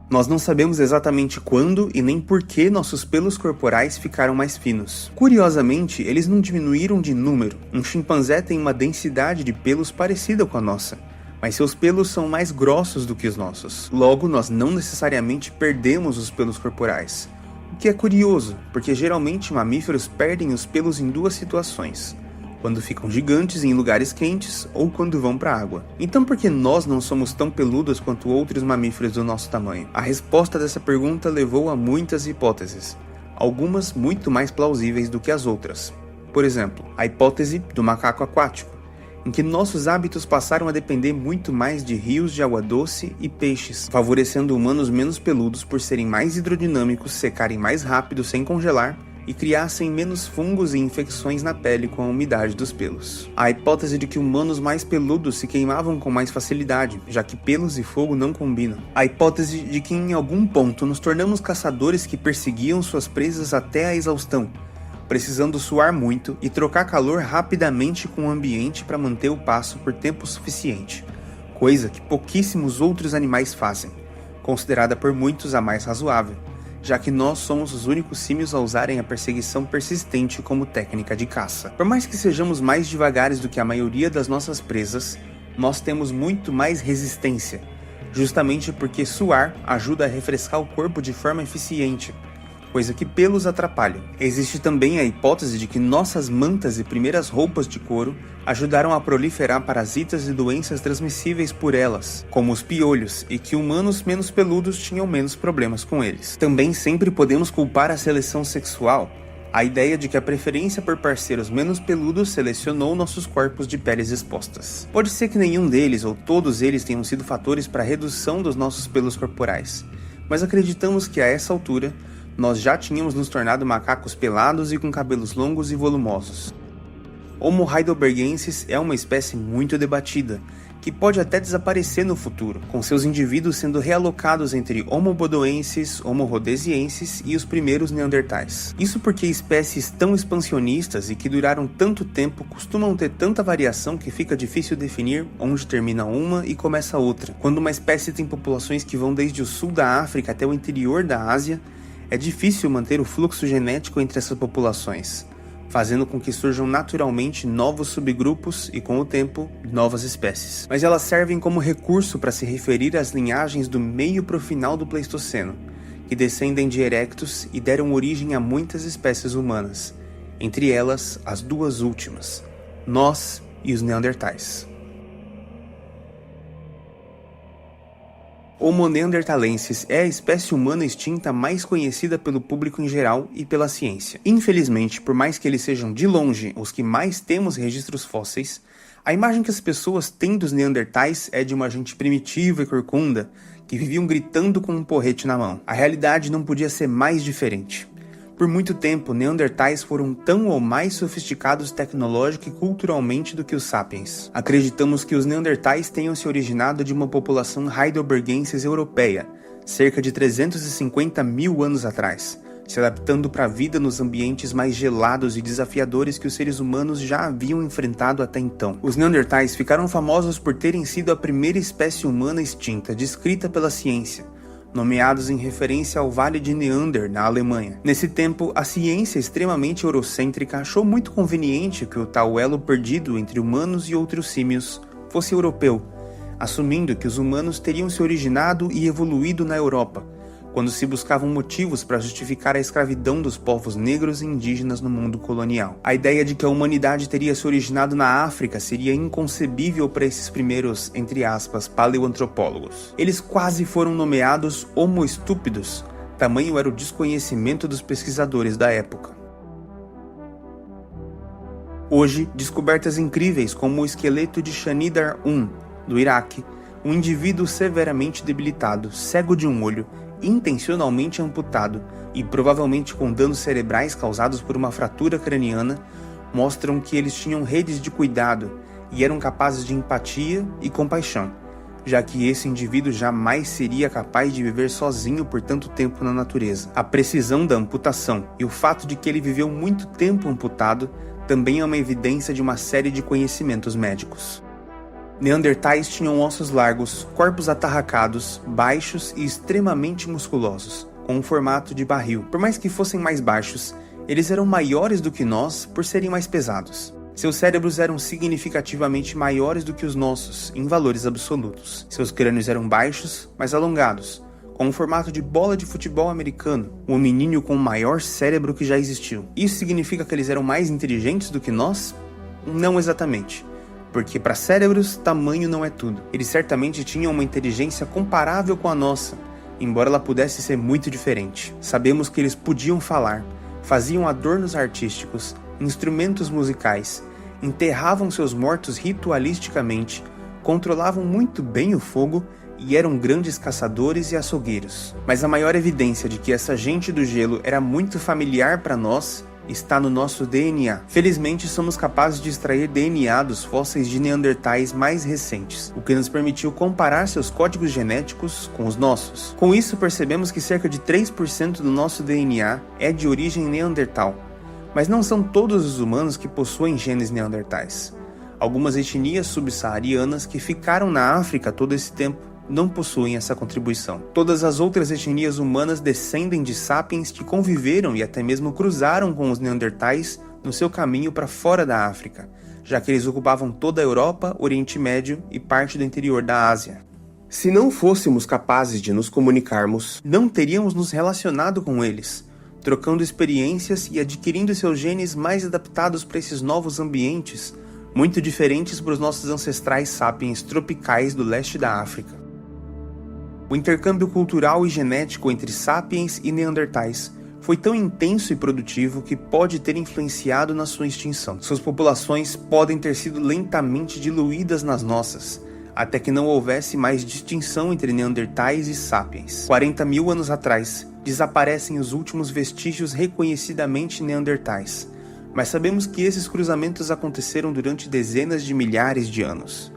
Nós não sabemos exatamente quando e nem por que nossos pelos corporais ficaram mais finos. Curiosamente, eles não diminuíram de número. Um chimpanzé tem uma densidade de pelos parecida com a nossa, mas seus pelos são mais grossos do que os nossos. Logo, nós não necessariamente perdemos os pelos corporais, o que é curioso, porque geralmente mamíferos perdem os pelos em duas situações: quando ficam gigantes em lugares quentes ou quando vão para a água. Então por que nós não somos tão peludos quanto outros mamíferos do nosso tamanho? A resposta dessa pergunta levou a muitas hipóteses, algumas muito mais plausíveis do que as outras. Por exemplo, a hipótese do macaco aquático, em que nossos hábitos passaram a depender muito mais de rios de água doce e peixes, favorecendo humanos menos peludos por serem mais hidrodinâmicos, secarem mais rápido sem congelar e criassem menos fungos e infecções na pele com a umidade dos pelos. A hipótese de que humanos mais peludos se queimavam com mais facilidade, já que pelos e fogo não combinam. A hipótese de que em algum ponto nos tornamos caçadores que perseguiam suas presas até a exaustão, precisando suar muito e trocar calor rapidamente com o ambiente para manter o passo por tempo suficiente, coisa que pouquíssimos outros animais fazem, considerada por muitos a mais razoável, já que nós somos os únicos símios a usarem a perseguição persistente como técnica de caça. Por mais que sejamos mais devagares do que a maioria das nossas presas, nós temos muito mais resistência, justamente porque suar ajuda a refrescar o corpo de forma eficiente, coisa que pelos atrapalham. Existe também a hipótese de que nossas mantas e primeiras roupas de couro ajudaram a proliferar parasitas e doenças transmissíveis por elas, como os piolhos, e que humanos menos peludos tinham menos problemas com eles. Também sempre podemos culpar a seleção sexual, a ideia de que a preferência por parceiros menos peludos selecionou nossos corpos de peles expostas. Pode ser que nenhum deles ou todos eles tenham sido fatores para a redução dos nossos pelos corporais, mas acreditamos que a essa altura nós já tínhamos nos tornado macacos pelados e com cabelos longos e volumosos. Homo heidelbergensis é uma espécie muito debatida, que pode até desaparecer no futuro, com seus indivíduos sendo realocados entre Homo bodoensis, Homo rhodesiensis e os primeiros neandertais. Isso porque espécies tão expansionistas e que duraram tanto tempo costumam ter tanta variação que fica difícil definir onde termina uma e começa outra. Quando uma espécie tem populações que vão desde o sul da África até o interior da Ásia, é difícil manter o fluxo genético entre essas populações, fazendo com que surjam naturalmente novos subgrupos e, com o tempo, novas espécies. Mas elas servem como recurso para se referir às linhagens do meio para o final do Pleistoceno, que descendem de erectus e deram origem a muitas espécies humanas, entre elas as duas últimas, nós e os neandertais. Homo neanderthalensis é a espécie humana extinta mais conhecida pelo público em geral e pela ciência. Infelizmente, por mais que eles sejam de longe os que mais temos registros fósseis, a imagem que as pessoas têm dos neandertais é de uma gente primitiva e corcunda, que viviam gritando com um porrete na mão. A realidade não podia ser mais diferente. Por muito tempo, neandertais foram tão ou mais sofisticados tecnológica e culturalmente do que os sapiens. Acreditamos que os neandertais tenham se originado de uma população heidelbergensis europeia, cerca de 350 mil anos atrás, se adaptando para a vida nos ambientes mais gelados e desafiadores que os seres humanos já haviam enfrentado até então. Os neandertais ficaram famosos por terem sido a primeira espécie humana extinta descrita pela ciência, nomeados em referência ao Vale de Neander, na Alemanha. Nesse tempo, a ciência extremamente eurocêntrica achou muito conveniente que o tal elo perdido entre humanos e outros símios fosse europeu, assumindo que os humanos teriam se originado e evoluído na Europa, quando se buscavam motivos para justificar a escravidão dos povos negros e indígenas no mundo colonial. A ideia de que a humanidade teria se originado na África seria inconcebível para esses primeiros, entre aspas, paleoantropólogos. Eles quase foram nomeados Homo estúpidos, tamanho era o desconhecimento dos pesquisadores da época. Hoje, descobertas incríveis como o esqueleto de Shanidar I, do Iraque, um indivíduo severamente debilitado, cego de um olho, intencionalmente amputado e provavelmente com danos cerebrais causados por uma fratura craniana, mostram que eles tinham redes de cuidado e eram capazes de empatia e compaixão, já que esse indivíduo jamais seria capaz de viver sozinho por tanto tempo na natureza. A precisão da amputação e o fato de que ele viveu muito tempo amputado também é uma evidência de uma série de conhecimentos médicos. Neandertais tinham ossos largos, corpos atarracados, baixos e extremamente musculosos, com um formato de barril. Por mais que fossem mais baixos, eles eram maiores do que nós por serem mais pesados. Seus cérebros eram significativamente maiores do que os nossos, em valores absolutos. Seus crânios eram baixos, mas alongados, com um formato de bola de futebol americano, o hominídeo com o maior cérebro que já existiu. Isso significa que eles eram mais inteligentes do que nós? Não exatamente. Porque para cérebros, tamanho não é tudo. Eles certamente tinham uma inteligência comparável com a nossa, embora ela pudesse ser muito diferente. Sabemos que eles podiam falar, faziam adornos artísticos, instrumentos musicais, enterravam seus mortos ritualisticamente, controlavam muito bem o fogo e eram grandes caçadores e açougueiros. Mas a maior evidência de que essa gente do gelo era muito familiar para nós está no nosso DNA. Felizmente, somos capazes de extrair DNA dos fósseis de neandertais mais recentes, o que nos permitiu comparar seus códigos genéticos com os nossos. Com isso, percebemos que cerca de 3% do nosso DNA é de origem neandertal, mas não são todos os humanos que possuem genes neandertais. Algumas etnias subsaarianas que ficaram na África todo esse tempo não possuem essa contribuição. Todas as outras etnias humanas descendem de sapiens que conviveram e até mesmo cruzaram com os neandertais no seu caminho para fora da África, já que eles ocupavam toda a Europa, Oriente Médio e parte do interior da Ásia. Se não fôssemos capazes de nos comunicarmos, não teríamos nos relacionado com eles, trocando experiências e adquirindo seus genes mais adaptados para esses novos ambientes, muito diferentes para os nossos ancestrais sapiens tropicais do leste da África. O intercâmbio cultural e genético entre sapiens e neandertais foi tão intenso e produtivo que pode ter influenciado na sua extinção. Suas populações podem ter sido lentamente diluídas nas nossas, até que não houvesse mais distinção entre neandertais e sapiens. 40 mil anos atrás, desaparecem os últimos vestígios reconhecidamente neandertais, mas sabemos que esses cruzamentos aconteceram durante dezenas de milhares de anos.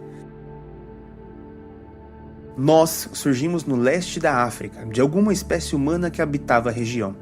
Nós surgimos no leste da África, de alguma espécie humana que habitava a região,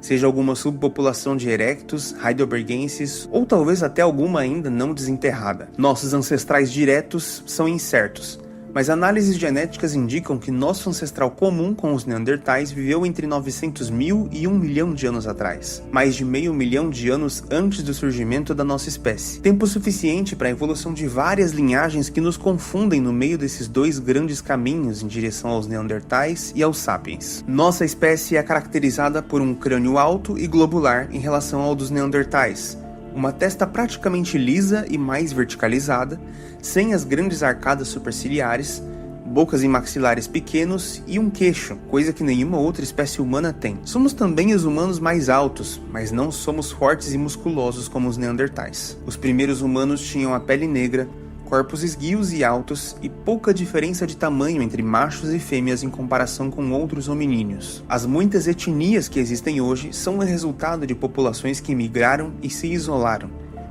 seja alguma subpopulação de erectus, heidelbergenses ou talvez até alguma ainda não desenterrada. Nossos ancestrais diretos são incertos, mas análises genéticas indicam que nosso ancestral comum com os neandertais viveu entre 900 mil e 1 milhão de anos atrás, mais de meio milhão de anos antes do surgimento da nossa espécie. Tempo suficiente para a evolução de várias linhagens que nos confundem no meio desses dois grandes caminhos em direção aos neandertais e aos sapiens. Nossa espécie é caracterizada por um crânio alto e globular em relação ao dos neandertais, uma testa praticamente lisa e mais verticalizada, sem as grandes arcadas superciliares, bocas e maxilares pequenos e um queixo, coisa que nenhuma outra espécie humana tem. Somos também os humanos mais altos, mas não somos fortes e musculosos como os neandertais. Os primeiros humanos tinham a pele negra, corpos esguios e altos e pouca diferença de tamanho entre machos e fêmeas em comparação com outros hominíneos. As muitas etnias que existem hoje são o resultado de populações que migraram e se isolaram,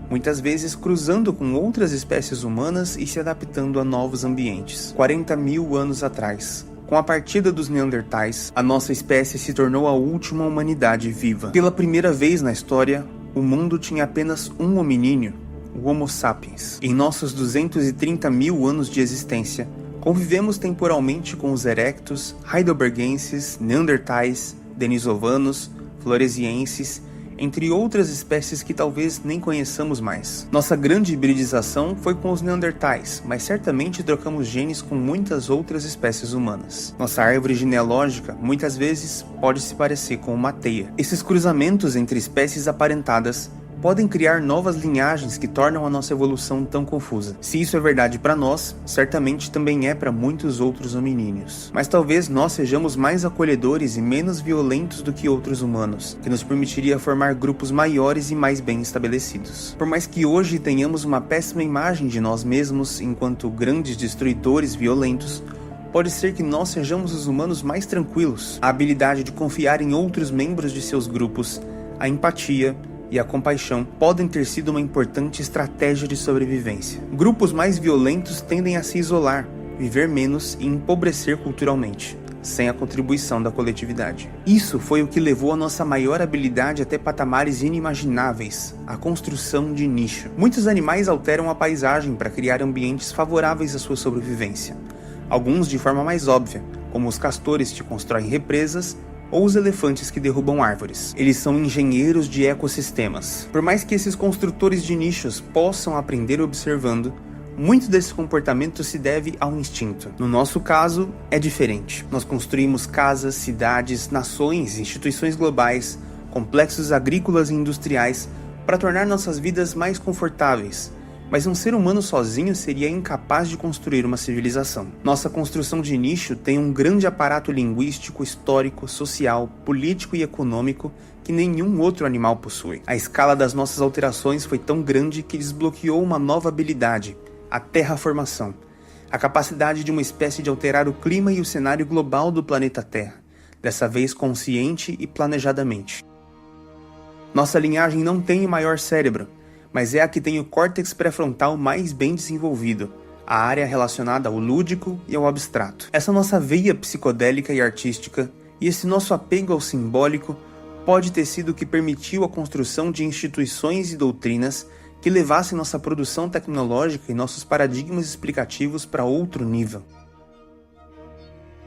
muitas vezes cruzando com outras espécies humanas e se adaptando a novos ambientes. 40 mil anos atrás, com a partida dos neandertais, a nossa espécie se tornou a última humanidade viva. Pela primeira vez na história, o mundo tinha apenas um hominíneo, o Homo sapiens. Em nossos 230 mil anos de existência, convivemos temporalmente com os erectus, heidelbergenses, neandertais, denisovanos, floresienses, entre outras espécies que talvez nem conheçamos mais. Nossa grande hibridização foi com os neandertais, mas certamente trocamos genes com muitas outras espécies humanas. Nossa árvore genealógica muitas vezes pode se parecer com uma teia. Esses cruzamentos entre espécies aparentadas podem criar novas linhagens que tornam a nossa evolução tão confusa. Se isso é verdade para nós, certamente também é para muitos outros hominíneos. Mas talvez nós sejamos mais acolhedores e menos violentos do que outros humanos, que nos permitiria formar grupos maiores e mais bem estabelecidos. Por mais que hoje tenhamos uma péssima imagem de nós mesmos enquanto grandes destruidores violentos, pode ser que nós sejamos os humanos mais tranquilos. A habilidade de confiar em outros membros de seus grupos, a empatia e a compaixão podem ter sido uma importante estratégia de sobrevivência. Grupos mais violentos tendem a se isolar, viver menos e empobrecer culturalmente, sem a contribuição da coletividade. Isso foi o que levou a nossa maior habilidade até patamares inimagináveis, a construção de nicho. Muitos animais alteram a paisagem para criar ambientes favoráveis à sua sobrevivência. Alguns de forma mais óbvia, como os castores que constroem represas, ou os elefantes que derrubam árvores. Eles são engenheiros de ecossistemas. Por mais que esses construtores de nichos possam aprender observando, muito desse comportamento se deve ao instinto. No nosso caso, é diferente. Nós construímos casas, cidades, nações, instituições globais, complexos agrícolas e industriais para tornar nossas vidas mais confortáveis. Mas um ser humano sozinho seria incapaz de construir uma civilização. Nossa construção de nicho tem um grande aparato linguístico, histórico, social, político e econômico que nenhum outro animal possui. A escala das nossas alterações foi tão grande que desbloqueou uma nova habilidade, a terraformação, a capacidade de uma espécie de alterar o clima e o cenário global do planeta Terra, dessa vez consciente e planejadamente. Nossa linhagem não tem o maior cérebro, mas é a que tem o córtex pré-frontal mais bem desenvolvido, a área relacionada ao lúdico e ao abstrato. Essa nossa veia psicodélica e artística, e esse nosso apego ao simbólico, pode ter sido o que permitiu a construção de instituições e doutrinas que levassem nossa produção tecnológica e nossos paradigmas explicativos para outro nível.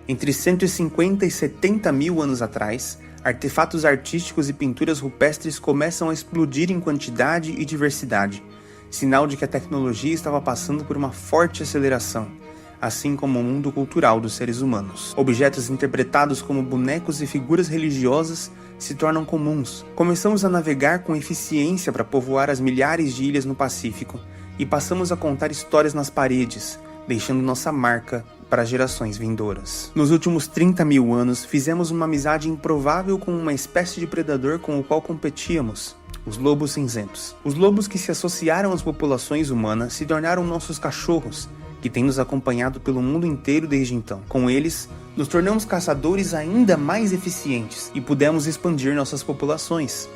Entre 150 e 70 mil anos atrás, artefatos artísticos e pinturas rupestres começam a explodir em quantidade e diversidade, sinal de que a tecnologia estava passando por uma forte aceleração, assim como o mundo cultural dos seres humanos. Objetos interpretados como bonecos e figuras religiosas se tornam comuns. Começamos a navegar com eficiência para povoar as milhares de ilhas no Pacífico e passamos a contar histórias nas paredes, deixando nossa marca para gerações vindouras. Nos últimos 30 mil anos, fizemos uma amizade improvável com uma espécie de predador com o qual competíamos, os lobos cinzentos. Os lobos que se associaram às populações humanas se tornaram nossos cachorros, que têm nos acompanhado pelo mundo inteiro desde então. Com eles, nos tornamos caçadores ainda mais eficientes e pudemos expandir nossas populações,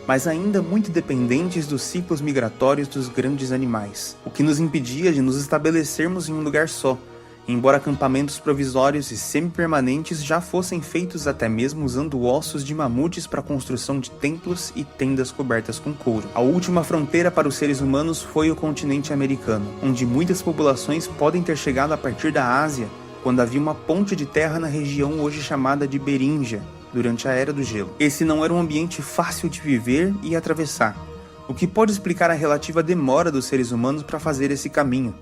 mas ainda muito dependentes dos ciclos migratórios dos grandes animais, o que nos impedia de nos estabelecermos em um lugar só, embora acampamentos provisórios e semi-permanentes já fossem feitos até mesmo usando ossos de mamutes para a construção de templos e tendas cobertas com couro. A última fronteira para os seres humanos foi o continente americano, onde muitas populações podem ter chegado a partir da Ásia, quando havia uma ponte de terra na região hoje chamada de Beríngia, durante a Era do Gelo. Esse não era um ambiente fácil de viver e atravessar, o que pode explicar a relativa demora dos seres humanos para fazer esse caminho.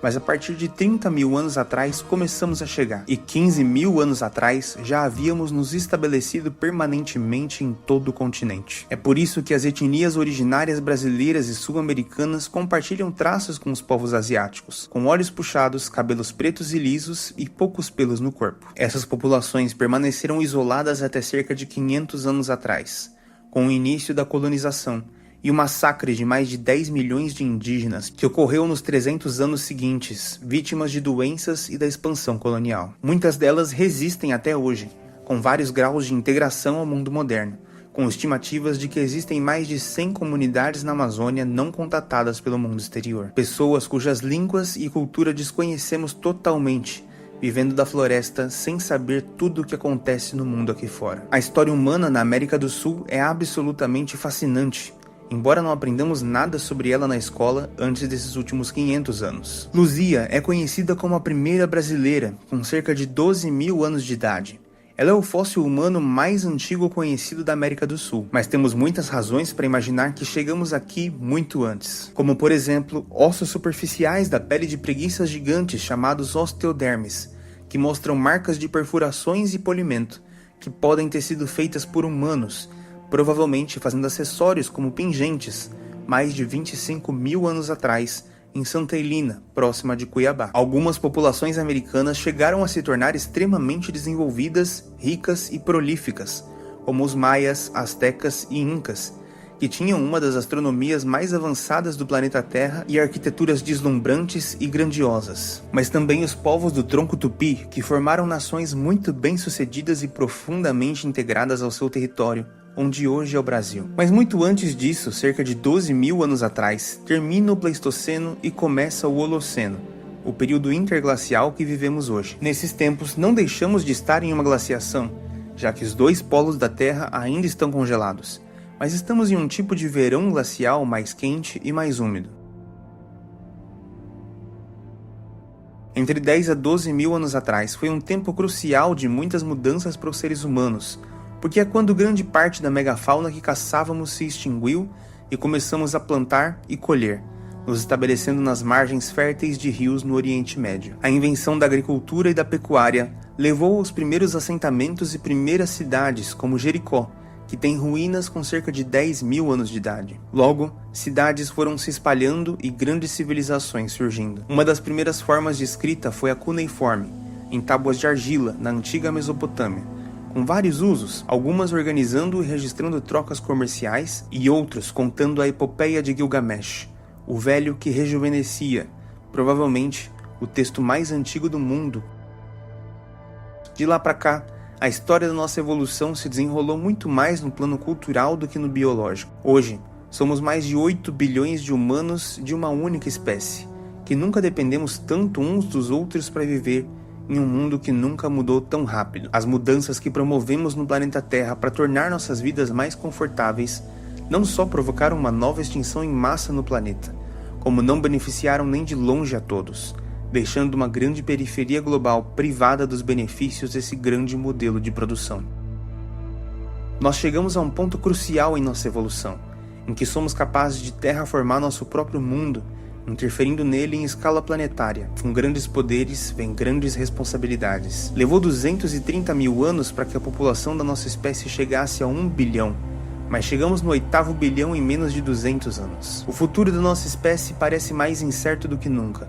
Mas a partir de 30 mil anos atrás começamos a chegar, e 15 mil anos atrás já havíamos nos estabelecido permanentemente em todo o continente. É por isso que as etnias originárias brasileiras e sul-americanas compartilham traços com os povos asiáticos, com olhos puxados, cabelos pretos e lisos e poucos pelos no corpo. Essas populações permaneceram isoladas até cerca de 500 anos atrás, com o início da colonização, e o massacre de mais de 10 milhões de indígenas que ocorreu nos 300 anos seguintes, vítimas de doenças e da expansão colonial. Muitas delas resistem até hoje, com vários graus de integração ao mundo moderno, com estimativas de que existem mais de 100 comunidades na Amazônia não contatadas pelo mundo exterior. Pessoas cujas línguas e cultura desconhecemos totalmente, vivendo da floresta sem saber tudo o que acontece no mundo aqui fora. A história humana na América do Sul é absolutamente fascinante, embora não aprendamos nada sobre ela na escola antes desses últimos 500 anos. Luzia é conhecida como a primeira brasileira, com cerca de 12 mil anos de idade. Ela é o fóssil humano mais antigo conhecido da América do Sul, mas temos muitas razões para imaginar que chegamos aqui muito antes, como por exemplo, ossos superficiais da pele de preguiças gigantes chamados osteodermes, que mostram marcas de perfurações e polimento, que podem ter sido feitas por humanos, provavelmente fazendo acessórios como pingentes, mais de 25 mil anos atrás, em Santa Helena, próxima de Cuiabá. Algumas populações americanas chegaram a se tornar extremamente desenvolvidas, ricas e prolíficas, como os maias, astecas e incas, que tinham uma das astronomias mais avançadas do planeta Terra e arquiteturas deslumbrantes e grandiosas. Mas também os povos do tronco tupi, que formaram nações muito bem-sucedidas e profundamente integradas ao seu território, onde hoje é o Brasil. Mas muito antes disso, cerca de 12 mil anos atrás, termina o Pleistoceno e começa o Holoceno, o período interglacial que vivemos hoje. Nesses tempos, não deixamos de estar em uma glaciação, já que os dois polos da Terra ainda estão congelados, mas estamos em um tipo de verão glacial mais quente e mais úmido. Entre 10 a 12 mil anos atrás foi um tempo crucial de muitas mudanças para os seres humanos, porque é quando grande parte da megafauna que caçávamos se extinguiu e começamos a plantar e colher, nos estabelecendo nas margens férteis de rios no Oriente Médio. A invenção da agricultura e da pecuária levou aos primeiros assentamentos e primeiras cidades, como Jericó, que tem ruínas com cerca de 10 mil anos de idade. Logo, cidades foram se espalhando e grandes civilizações surgindo. Uma das primeiras formas de escrita foi a cuneiforme, em tábuas de argila, na antiga Mesopotâmia, com vários usos, algumas organizando e registrando trocas comerciais e outros contando a epopeia de Gilgamesh, o velho que rejuvenescia, provavelmente o texto mais antigo do mundo. De lá para cá, a história da nossa evolução se desenrolou muito mais no plano cultural do que no biológico. Hoje, somos mais de 8 bilhões de humanos de uma única espécie, que nunca dependemos tanto uns dos outros para viver em um mundo que nunca mudou tão rápido. As mudanças que promovemos no planeta Terra para tornar nossas vidas mais confortáveis não só provocaram uma nova extinção em massa no planeta, como não beneficiaram nem de longe a todos, deixando uma grande periferia global privada dos benefícios desse grande modelo de produção. Nós chegamos a um ponto crucial em nossa evolução, em que somos capazes de terraformar nosso próprio mundo, interferindo nele em escala planetária. Com grandes poderes, vem grandes responsabilidades. Levou 230 mil anos para que a população da nossa espécie chegasse a 1 bilhão, mas chegamos no 8º bilhão em menos de 200 anos. O futuro da nossa espécie parece mais incerto do que nunca,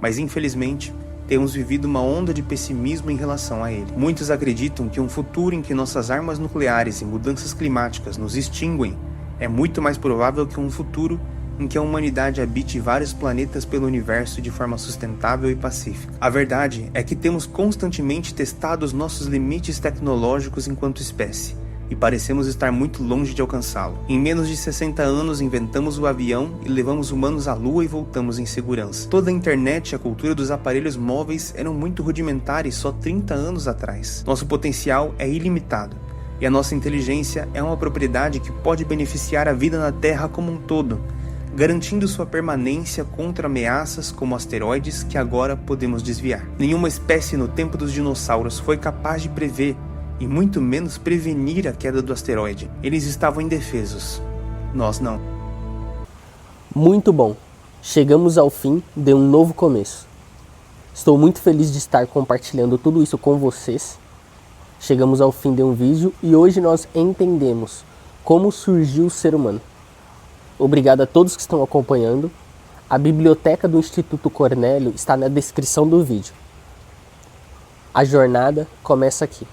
mas infelizmente, temos vivido uma onda de pessimismo em relação a ele. Muitos acreditam que um futuro em que nossas armas nucleares e mudanças climáticas nos extinguem é muito mais provável que um futuro em que a humanidade habite vários planetas pelo universo de forma sustentável e pacífica. A verdade é que temos constantemente testado os nossos limites tecnológicos enquanto espécie, e parecemos estar muito longe de alcançá-lo. Em menos de 60 anos inventamos o avião e levamos humanos à Lua e voltamos em segurança. Toda a internet e a cultura dos aparelhos móveis eram muito rudimentares só 30 anos atrás. Nosso potencial é ilimitado e a nossa inteligência é uma propriedade que pode beneficiar a vida na Terra como um todo, garantindo sua permanência contra ameaças como asteroides que agora podemos desviar. Nenhuma espécie no tempo dos dinossauros foi capaz de prever e muito menos prevenir a queda do asteroide. Eles estavam indefesos. Nós não. Muito bom. Chegamos ao fim de um novo começo. Estou muito feliz de estar compartilhando tudo isso com vocês. Chegamos ao fim de um vídeo e hoje nós entendemos como surgiu o ser humano. Obrigado a todos que estão acompanhando. A biblioteca do Instituto Cornélio está na descrição do vídeo. A jornada começa aqui.